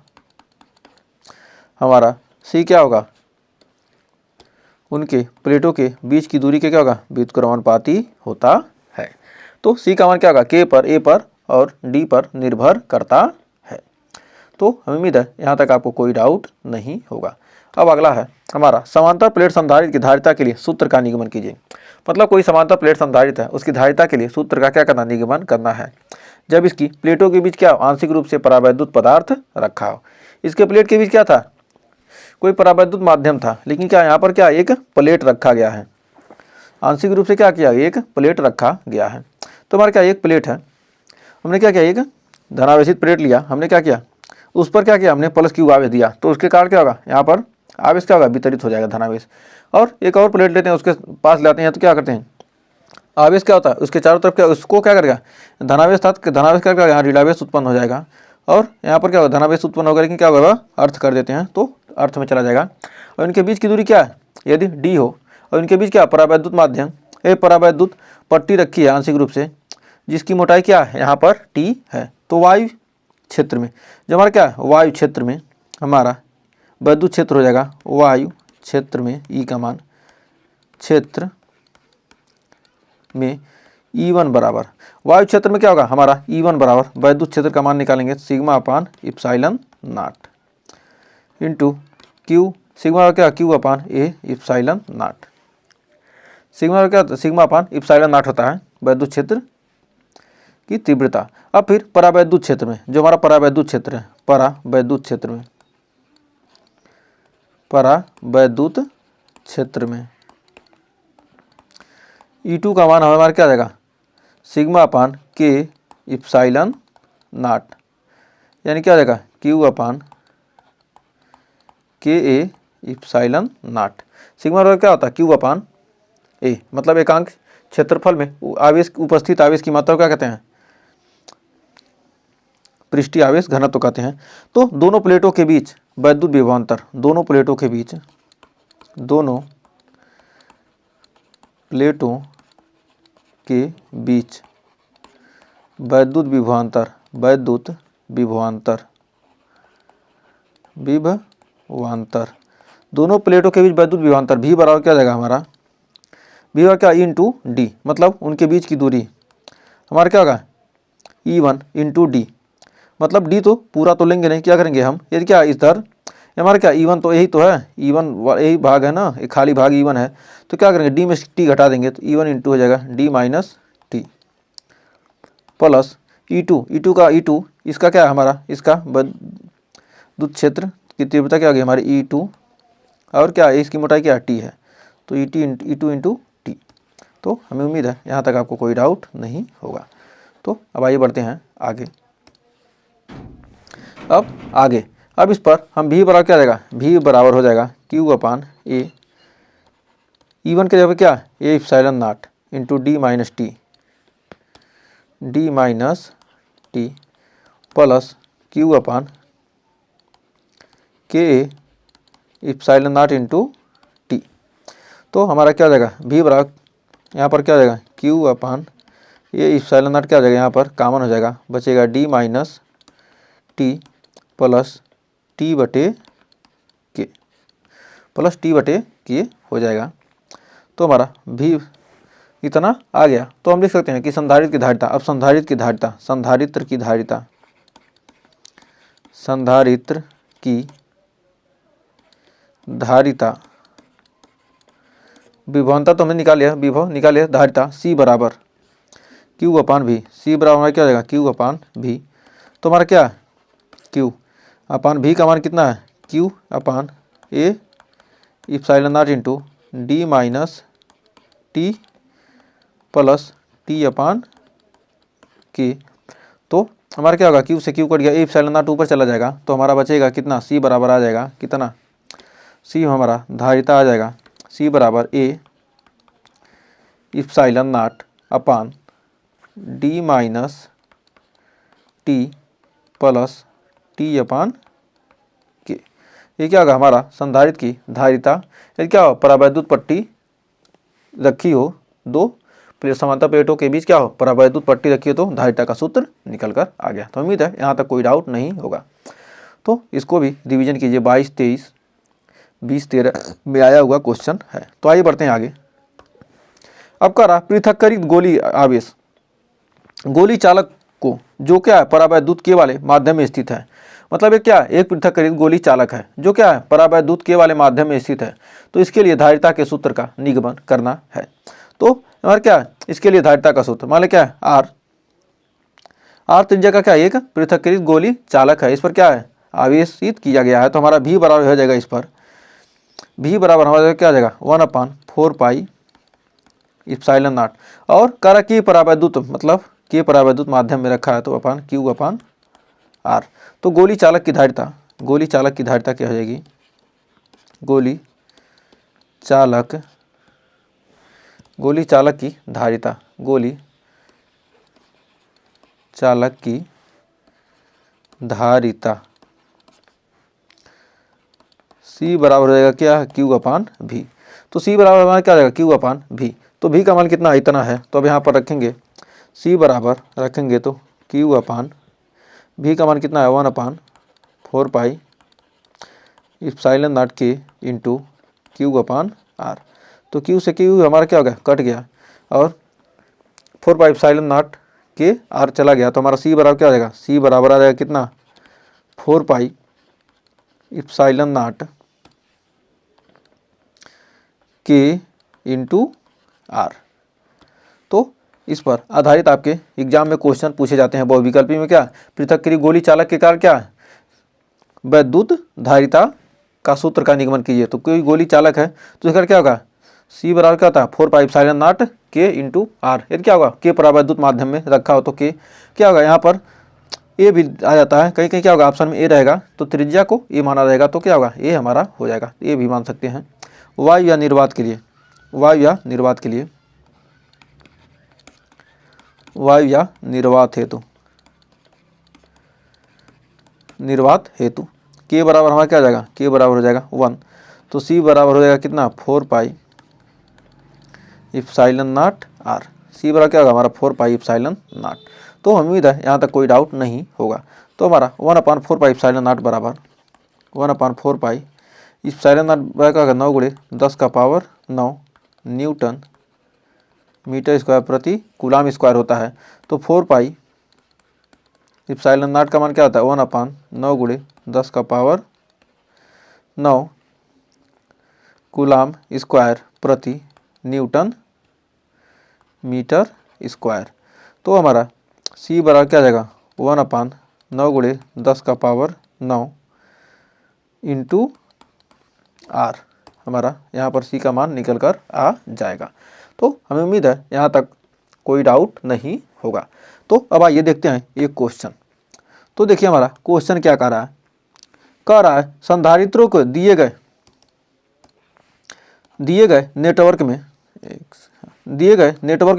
हमारा C क्या होगा उनके प्लेटों के बीच की दूरी के क्या होगा व्युत्क्रमानुपाती होता है। तो C का मान क्या होगा K पर A पर और D पर निर्भर करता है। तो हमें उम्मीद है यहाँ तक आपको कोई डाउट नहीं होगा। अब अगला है हमारा समांतर प्लेट संधारित्र की धारिता के लिए सूत्र का निगमन कीजिए। मतलब कोई समांतर प्लेट संधारित्र है उसकी धारिता के लिए सूत्र का क्या करना निगमन करना है जब इसकी प्लेटों के बीच क्या आंशिक रूप से परावैद्युत पदार्थ रखा हो। इसके प्लेट के बीच क्या था कोई परावैद्युत माध्यम था, लेकिन क्या यहाँ पर क्या एक प्लेट रखा गया है, आंशिक रूप से क्या किया एक प्लेट रखा गया है। तो हमारा क्या एक प्लेट है, हमने क्या किया एक धनावेशित प्लेट लिया, हमने क्या किया उस पर क्या किया हमने प्लस Q आवेश दिया, तो उसके कारण क्या होगा यहाँ पर आवेश क्या होगा वितरित हो जाएगा धनावेश। और एक और प्लेट लेते हैं उसके पास लाते हैं तो क्या करते हैं आवेश क्या होता है उसके चारों तरफ क्या उसको क्या करेगा धनावेश था धनावेश क्या करेगा यहाँ ऋणावेश उत्पन्न हो जाएगा और यहाँ पर क्या होगा धनावेश उत्पन्न होगा, लेकिन क्या होगा अर्थ कर देते हैं तो अर्थ में चला जाएगा। और इनके बीच की दूरी क्या है यदि D हो और इनके बीच क्या परावैद्युत माध्यम एक परावैद्युत पट्टी रखी है आंशिक रूप से, जिसकी मोटाई क्या है यहाँ पर टी है। तो वायु क्षेत्र में, जब हमारा क्या है वायु क्षेत्र में हमारा वैद्युत क्षेत्र हो जाएगा वायु क्षेत्र में ई का मान क्षेत्र में E1 बराबर, वायु क्षेत्र में क्या होगा हमारा E1 बराबर वैद्युत क्षेत्र का मान निकालेंगे sigma upon epsilon naught into Q, sigma क्या Q upon A epsilon naught, sigma क्या सिग्मा अपान इप्सिलॉन नॉट होता है वैद्युत क्षेत्र की तीव्रता। अब फिर परावैद्युत क्षेत्र में, जो हमारा परावैद्युत क्षेत्र है, परावैद्युत क्षेत्र में, परावैद्युत क्षेत्र में E2 का मान हमारा क्या आएगा सिग्मा अपान के इप्सिलॉन नॉट, यानी क्या आ जाएगा Q upon K A epsilon naught. Sigma बराबर क्या होता है क्यू अपान ए, मतलब एकांक क्षेत्रफल में आवेश उपस्थित आवेश की मात्रा को क्या कहते हैं पृष्ठीय आवेश घनत्व कहते हैं। तो दोनों प्लेटों के बीच वैद्युत विभवांतर, दोनों प्लेटों के बीच, दोनों प्लेटों के बीच वैद्युत विभवांतर, वैद्युत विभवांतर, विभवांतर, दोनों प्लेटों के बीच वैद्युत विभवांतर भी बराबर क्या जाएगा हमारा भी बराबर क्या इंटू डी, मतलब उनके बीच की दूरी हमारा क्या होगा E1 इंटू डी, मतलब डी तो पूरा तो लेंगे नहीं, क्या करेंगे हम यदि क्या इधर हमारा क्या E1 तो यही तो है, E1 यही भाग है ना, एक खाली भाग E1 है, तो क्या करेंगे डी में टी घटा देंगे तो E1 इंटू हो जाएगा D minus T plus E2 का E2 इसका क्या है हमारा इसका विद्युत क्षेत्र की तीव्रता क्या होगी हमारी E2 और क्या है इसकी मोटाई क्या टी है, तो E2 इंटू टी। तो हमें उम्मीद है यहाँ तक आपको कोई डाउट नहीं होगा। तो अब आइए बढ़ते हैं आगे। अब इस पर हम भी बराबर क्या जाएगा भी बराबर हो जाएगा क्यू अपान ए E1 के जगह क्या A epsilon naught into D minus T plus Q upon K A epsilon naught into T. तो हमारा क्या हो जाएगा भी बराबर यहाँ पर क्या हो जाएगा Q upon A epsilon not क्या हो जाएगा यहाँ पर कॉमन हो जाएगा, बचेगा D minus T plus T बटे के, प्लस टी बटे के हो जाएगा। तो हमारा भी इतना आ गया। तो हम लिख सकते हैं कि संधारित्र की धारिता, अब संधारित्र की धारिता विभवांतर तो हमने निकाल लिया, विभव निकाल लिया, धारिता C बराबर क्यू अपान भी, सी बराबर हमारा क्या हो जाएगा क्यू अपान भी। तो हमारा क्या क्यू अपान भी का मान कितना है Q upon A epsilon naught into D minus T plus T upon K. तो हमारा क्या होगा क्यू से क्यू कट गया, ए इप्सिलॉन नॉट ऊपर चला जाएगा, तो हमारा बचेगा कितना सी बराबर आ जाएगा कितना सी हमारा धारिता आ जाएगा सी बराबर A epsilon naught upon D minus T plus T upon K. ये क्या होगा हमारा संधारित्र की धारिता, यदि क्या हो परावैद्युत पट्टी रखी हो, दो प्लेट समांतर प्लेटों के बीच क्या हो परावैद्युत पट्टी रखी हो, तो धारिता का सूत्र निकल कर आ गया। तो उम्मीद है यहाँ तक कोई डाउट नहीं होगा। तो इसको भी रिवीजन कीजिए, 22, 23, 20, 13 में आया हुआ क्वेश्चन है। तो आइए बढ़ते हैं आगे। अब कह रहा पृथक्करित गोली आवेश गोली चालक को जो क्या है परावैद्युत के वाले माध्यम में स्थित है, मतलब ये क्या है एक पृथक्करित गोली चालक है जो क्या है परावैद्युत के वाले माध्यम में स्थित है। तो इसके लिए धारिता के सूत्र का निगमन करना है। तो हमारा क्या है इसके लिए धारिता का सूत्र मान लें क्या है आर त्रिज्या का क्या एक पृथक्करित गोली चालक है, इस पर क्या है आवेशित किया गया है। तो हमारा भी बराबर हो जाएगा, इस पर भी बराबर हमारा क्या आ जाएगा 1/4 पाई इप्सिलॉन नॉट, और कह रहा कि परावैद्युत मतलब के परावैद्युत माध्यम में रखा है, तो अपान क्यू अपान आर। तो गोली चालक की धारिता क्या हो जाएगी गोली चालक की धारिता सी बराबर हो जाएगा क्या क्यू अपान भी। तो सी बराबर हमारा क्या हो जाएगा क्यू अपान भी। तो भी का मान कितना इतना है, तो अब यहाँ पर रखेंगे C बराबर रखेंगे तो Q अपान भी का मान कितना है 1/4 pi epsilon naught K into Q upon R। तो Q से Q हमारा क्या हो गया, कट गया, और 4 pi epsilon naught K R चला गया, तो हमारा C बराबर क्या हो जाएगा, C बराबर आ जाएगा कितना 4 pi epsilon naught K into R। तो इस पर आधारित आपके एग्जाम में क्वेश्चन पूछे जाते हैं बहुविकल्पी में। क्या पृथक्कृत गोली चालक के कारण क्या है, वैद्युत धारिता का सूत्र का निगमन कीजिए। तो कोई गोली चालक है तो इसका क्या होगा, C बराबर क्या होता है 4 pi epsilon naught K into R। यदि क्या होगा K पर वैद्युत माध्यम में रखा हो तो K क्या होगा, यहाँ पर A भी आ जाता है, कहीं कहीं क्या होगा ऑप्शन में A रहेगा, तो त्रिज्या को A माना रहेगा, तो क्या होगा A हमारा हो जाएगा, A भी मान सकते हैं। वायु या निर्वात के लिए, वायु या निर्वात के लिए, वायु या निर्वात हेतु, निर्वात हेतु K बराबर हमारा क्या हो जाएगा, K बराबर हो जाएगा 1, तो C बराबर हो जाएगा कितना 4 pi epsilon not R। C बराबर क्या होगा हमारा 4 पाई इप्सिलॉन नॉट। तो उम्मीद है यहाँ तक कोई डाउट नहीं होगा। तो हमारा 1/4 पाई इप्सिलॉन नॉट बराबर 1/4 पाई इप्सिलॉन नॉट बराबर क्या होगा 9 गुणे 10 का पावर 9 न्यूटन मीटर स्क्वायर प्रति कूलाम स्क्वायर होता है। तो 4 पाई इप्सिलॉन नॉट का मान क्या होता है 1/9 गुणे 10 का पावर 9 कूलाम स्क्वायर प्रति न्यूटन मीटर स्क्वायर। तो हमारा C बराबर क्या आ जाएगा 1/9 गुणे 10 का पावर 9 इंटू R। हमारा यहाँ पर C का मान निकल कर आ जाएगा। तो हमें उम्मीद है यहाँ तक कोई डाउट नहीं होगा। तो अब आइए देखते हैं एक क्वेश्चन। तो देखिए हमारा क्वेश्चन क्या कह रहा है संधारित्रों को दिए गए नेटवर्क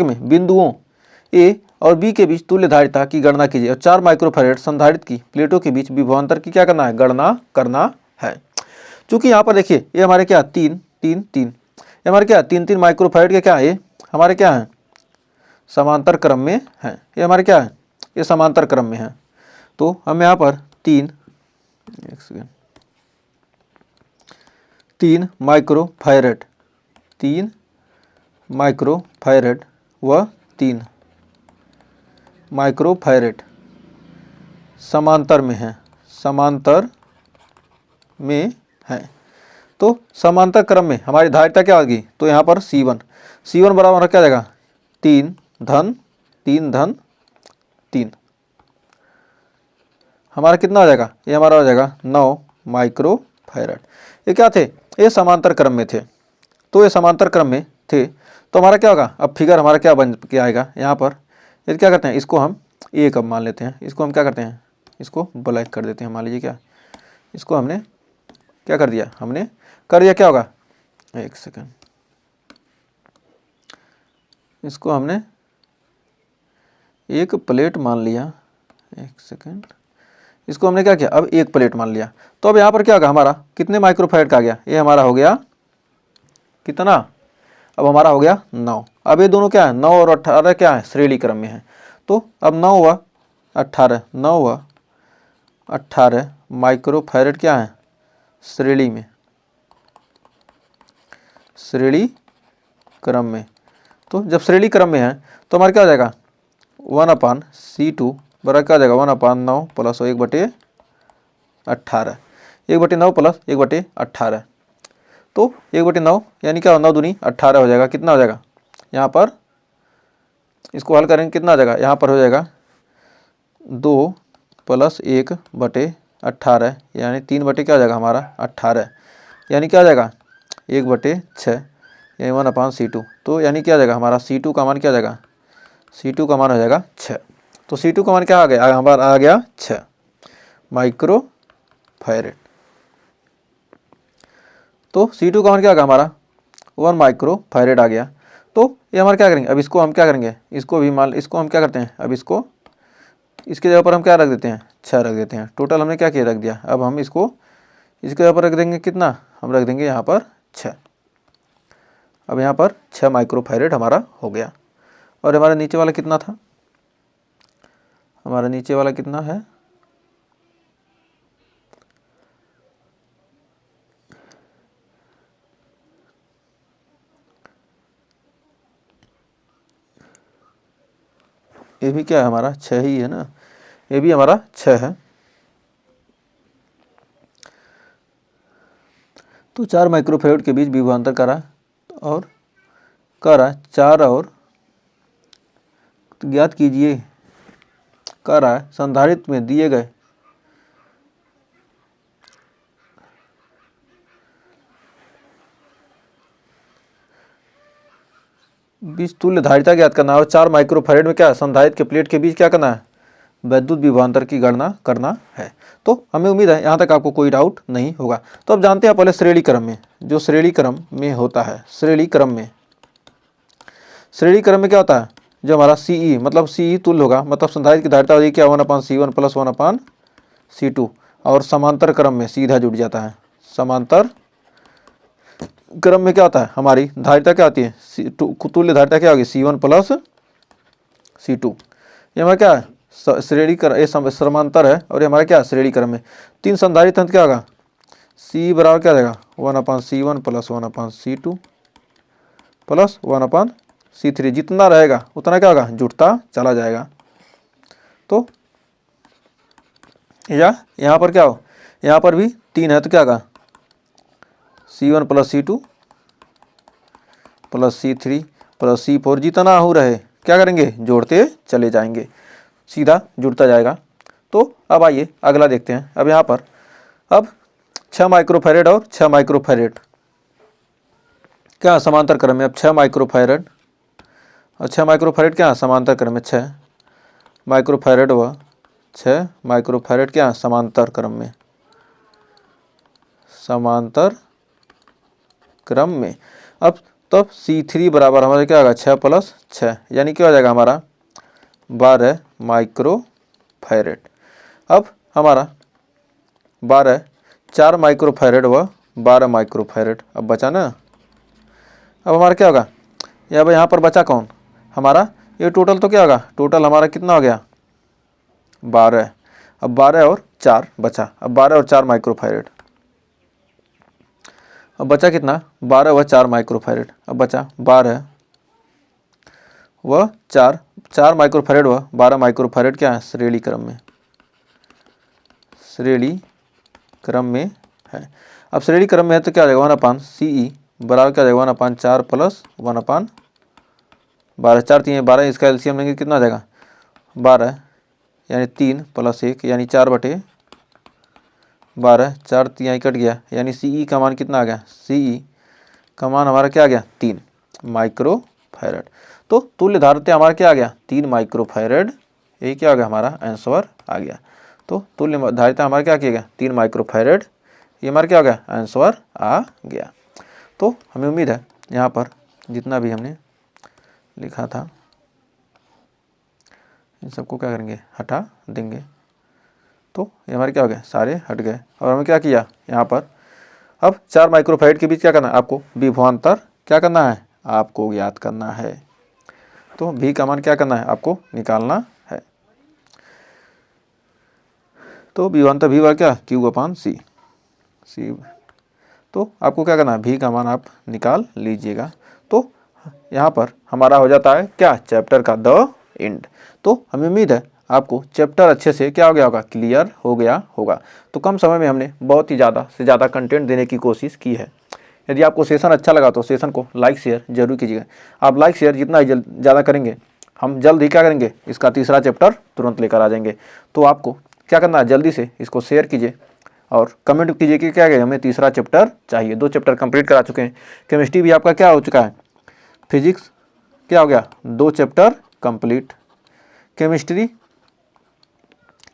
में बिंदुओं A और B के बीच तुल्य धारिता की गणना कीजिए और 4 माइक्रोफैराड संधारित्र की प्लेटों के बीच विभवांतर की क्या करना है, गणना करना है। चूंकि यहाँ पर देखिए ये हमारे क्या 3 हमारे क्या 3 माइक्रोफैराड के क्या है, हमारे क्या है समांतर क्रम में है, ये हमारे क्या है ये समांतर क्रम में है। तो हम यहाँ पर 3 माइक्रोफैराड व 3 माइक्रोफैराड समांतर में है। तो समांतर क्रम में हमारी धारिता क्या होगी, तो यहाँ पर C1 बराबर क्या जाएगा 3 धन 3 हमारा कितना हो जाएगा, ये हमारा हो जाएगा 9 माइक्रोफैराड। ये क्या थे, ये समांतर क्रम में थे, तो ये समांतर क्रम में थे, तो हमारा क्या होगा अब फिगर हमारा क्या बन के आएगा यहाँ पर। ये क्या करते हैं इसको हम A कब मान लेते हैं, इसको हम क्या करते हैं इसको ब्लैक कर देते हैं। मान लीजिए क्या इसको हमने क्या कर दिया, हमने कर दिया क्या होगा, एक सेकंड, इसको हमने एक प्लेट मान लिया, एक सेकंड, इसको हमने क्या किया अब एक प्लेट मान लिया। तो अब यहाँ पर क्या होगा हमारा कितने माइक्रोफैराड का आ गया, ये हमारा हो गया कितना, अब हमारा हो गया 9। अब ये दोनों क्या है 9 और 18 क्या है श्रेणी क्रम में है। तो अब 9 व 18 माइक्रोफैराड क्या है श्रेणी क्रम में। तो जब श्रेणी क्रम में है तो हमारा क्या हो जाएगा 1/C2 बराबर क्या हो जाएगा 1/9 प्लस 1/18 1/9 प्लस 1/18। तो 1/9 यानी क्या 9 दूनी 18 हो जाएगा, कितना हो जाएगा यहाँ पर इसको हल करेंगे कितना आ जाएगा, यहाँ पर हो जाएगा 2 प्लस 1/18 यानी 3 क्या हो जाएगा हमारा 18, यानी क्या हो जाएगा 1/6 यानी 1/C2। तो यानी क्या आ जाएगा हमारा C2 का मान क्या आ जाएगा, C2 का मान हो जाएगा 6। तो C2 का मान क्या आ गया हमारा आ गया 6 माइक्रोफैराड। तो C2 का मान क्या आ गया हमारा 1 माइक्रोफैराड आ गया। तो ये हमारा क्या करेंगे अब इसको हम क्या करेंगे, इसको हम क्या करते हैं अब इसको इसके जगह पर हम क्या रख देते हैं 6 रख देते हैं। टोटल हमने क्या किया रख दिया, अब हम इसको इसके जगह पर रख देंगे कितना, हम रख देंगे यहाँ पर 6। अब यहाँ पर 6 माइक्रोफैरेड हमारा हो गया। और हमारा नीचे वाला कितना था, हमारा नीचे वाला कितना है, ये भी क्या है हमारा 6 ही है ना, ये भी हमारा 6 है। तो 4 माइक्रोफैरेड के बीच विभवांतर करा और करा 4 और ज्ञात कीजिए, करा संधारित्र में दिए गए बीच तुल्य धारिता ज्ञात करना है। और 4 माइक्रोफैरेड में क्या संधारित्र के प्लेट के बीच क्या करना है, वैद्युत विभवांतर की गणना करना है। तो हमें उम्मीद है यहाँ तक आपको कोई डाउट नहीं होगा। तो अब जानते हैं पहले श्रेणी क्रम में, जो श्रेणी क्रम में होता है, श्रेणी क्रम में क्या होता है, जो हमारा CE मतलब CE तुल्य होगा, मतलब संधारित्र की धारिता होगी क्या 1/C1 + 1/C2, और समांतर क्रम में सीधा जुड़ जाता है। समांतर क्रम में क्या होता है, हमारी धारिता क्या आती है, तुल्य धारिता क्या होगी C1 + C2। ये हमारा क्या है श्रेणी क्रम, ये समांतर है और ये हमारा क्या श्रेणी क्रम में 3 संधारित्र अंत क्या होगा, C बराबर क्या देगा 1/C1 + 1/C2 + 1/C3, जितना रहेगा उतना क्या होगा जुड़ता चला जाएगा। तो यहाँ पर क्या हो, यहाँ पर भी 3 है तो क्या होगा C1 + C2 + C3 + C4, जितना हो रहे क्या करेंगे जोड़ते चले जाएंगे, सीधा जुड़ता जाएगा। तो अब आइए अगला देखते हैं। अब यहाँ पर अब 6 माइक्रोफैरेड और 6 माइक्रोफैरेड क्या समांतर क्रम में, अब 6 माइक्रोफैरेड और 6 माइक्रोफैरेड क्या समांतर क्रम में, 6 माइक्रोफैरेड व 6 माइक्रोफैरेड क्या समांतर क्रम में, समांतर क्रम में। अब तब C3 बराबर हमारे क्या होगा 6 + 6, यानी क्या हो जाएगा हमारा 12 माइक्रोफैरेड। अब हमारा 12 4 माइक्रोफैरेड व 12 माइक्रोफैरेड अब बचा ना। अब हमारा क्या होगा, अब यहाँ पर बचा कौन हमारा, ये टोटल तो क्या होगा, टोटल हमारा कितना हो गया 12। अब 12 और 4 बचा, अब 12 और 4 माइक्रोफैरेड, अब बचा कितना 12 व 4 माइक्रोफैरेड, अब बचा 12 व 4 माइक्रोफैरेड व 12 माइक्रोफैरेड क्या है श्रेणी क्रम में, श्रेणी क्रम में है। अब श्रेणी क्रम में है तो क्या आ जाएगा 1/CE बराबर क्या आ जाएगा 1/4 + 1/12, 4 3 12, इसका एलसीएम लेंगे कितना आ जाएगा 12, यानी 3 + 1 यानी 4/12, 4 3 कट गया, यानी CE का मान कितना आ गया, CE का मान हमारा क्या आ गया 3 माइक्रोफैरेड। तो तुल्य धारिता हमारा क्या आ गया 3 माइक्रोफैरेड, यही क्या आ गया हमारा आंसर आ गया। तो तुल्य धारिता हमारा क्या किया गया 3 माइक्रोफैरेड, ये हमारा क्या आ गया आंसर आ गया। तो हमें उम्मीद है यहाँ पर जितना भी हमने लिखा था इन सबको क्या करेंगे हटा देंगे। तो ये हमारे क्या हो गए सारे हट गए। और हमें क्या किया यहाँ पर, अब 4 माइक्रोफैरेड के बीच क्या करना है आपको विभवांतर क्या करना है आपको ज्ञात करना है। तो V का मान क्या करना है आपको निकालना है। तो विभवांतर V बराबर क्या Q/C। तो आपको क्या करना है V का मान आप निकाल लीजिएगा। तो यहाँ पर हमारा हो जाता है क्या चैप्टर का द एंड। तो हमें उम्मीद है आपको चैप्टर अच्छे से क्या हो गया होगा क्लियर हो गया होगा। तो कम समय में हमने बहुत ही ज़्यादा से ज़्यादा कंटेंट देने की कोशिश की है। यदि आपको सेशन अच्छा लगा तो सेशन को लाइक शेयर जरूर कीजिएगा। आप लाइक शेयर जितना ही ज़्यादा करेंगे हम जल्द ही क्या करेंगे इसका तीसरा चैप्टर तुरंत लेकर आ जाएंगे। तो आपको क्या करना है जल्दी से इसको शेयर कीजिए और कमेंट कीजिए कि क्या हमें तीसरा चैप्टर चाहिए। 2 चैप्टर कंप्लीट करा चुके हैं। केमिस्ट्री भी आपका क्या हो चुका है, फिजिक्स क्या हो गया 2 चैप्टर कंप्लीट, केमिस्ट्री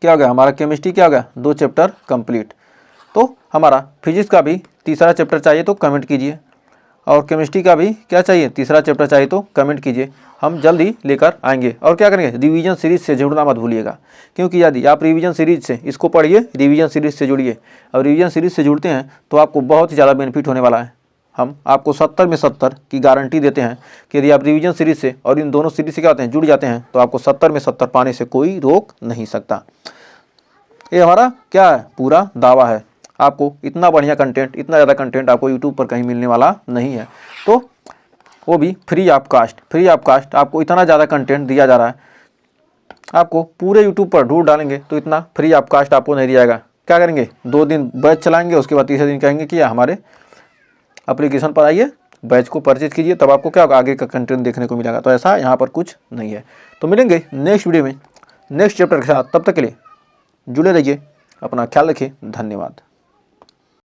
क्या हो गया हमारा केमिस्ट्री क्या हो गया 2 चैप्टर कंप्लीट। तो हमारा फिजिक्स का भी तीसरा चैप्टर चाहिए तो कमेंट कीजिए और केमिस्ट्री का भी क्या चाहिए तीसरा चैप्टर चाहिए तो कमेंट कीजिए, हम जल्द ही लेकर आएंगे। और क्या करेंगे रिवीजन सीरीज से जुड़ना मत भूलिएगा, क्योंकि यदि आप रिवीजन सीरीज से इसको पढ़िए रिवीजन सीरीज से जुड़िए और रिवीजन सीरीज से जुड़ते हैं तो आपको बहुत ही ज़्यादा बेनिफिट होने वाला है। हम आपको 70 में 70 की गारंटी देते हैं कि यदि आप रिवीजन सीरीज से और इन दोनों सीरीज से क्या होते हैं जुड़ जाते हैं तो आपको 70 में 70 पाने से कोई रोक नहीं सकता। ये हमारा क्या है, पूरा दावा है। आपको इतना बढ़िया कंटेंट, इतना ज़्यादा कंटेंट आपको यूट्यूब पर कहीं मिलने वाला नहीं है, तो वो भी फ्री ऑफ कास्ट आपको इतना ज़्यादा कंटेंट दिया जा रहा है। आपको पूरे यूट्यूब पर ढूंढ डालेंगे तो इतना फ्री ऑफ कास्ट आपको नहीं दिया जाएगा। क्या करेंगे, 2 दिन बैच चलाएंगे, उसके बाद तीसरे दिन कहेंगे कि हमारे एप्लीकेशन पर आइए, बैच को परचेज कीजिए, तब आपको क्या होगा, आगे का कंटेंट देखने को मिलेगा। तो ऐसा यहाँ पर कुछ नहीं है। तो मिलेंगे नेक्स्ट वीडियो में नेक्स्ट चैप्टर के साथ, तब तक के लिए जुड़े रहिए, अपना ख्याल रखिए, धन्यवाद।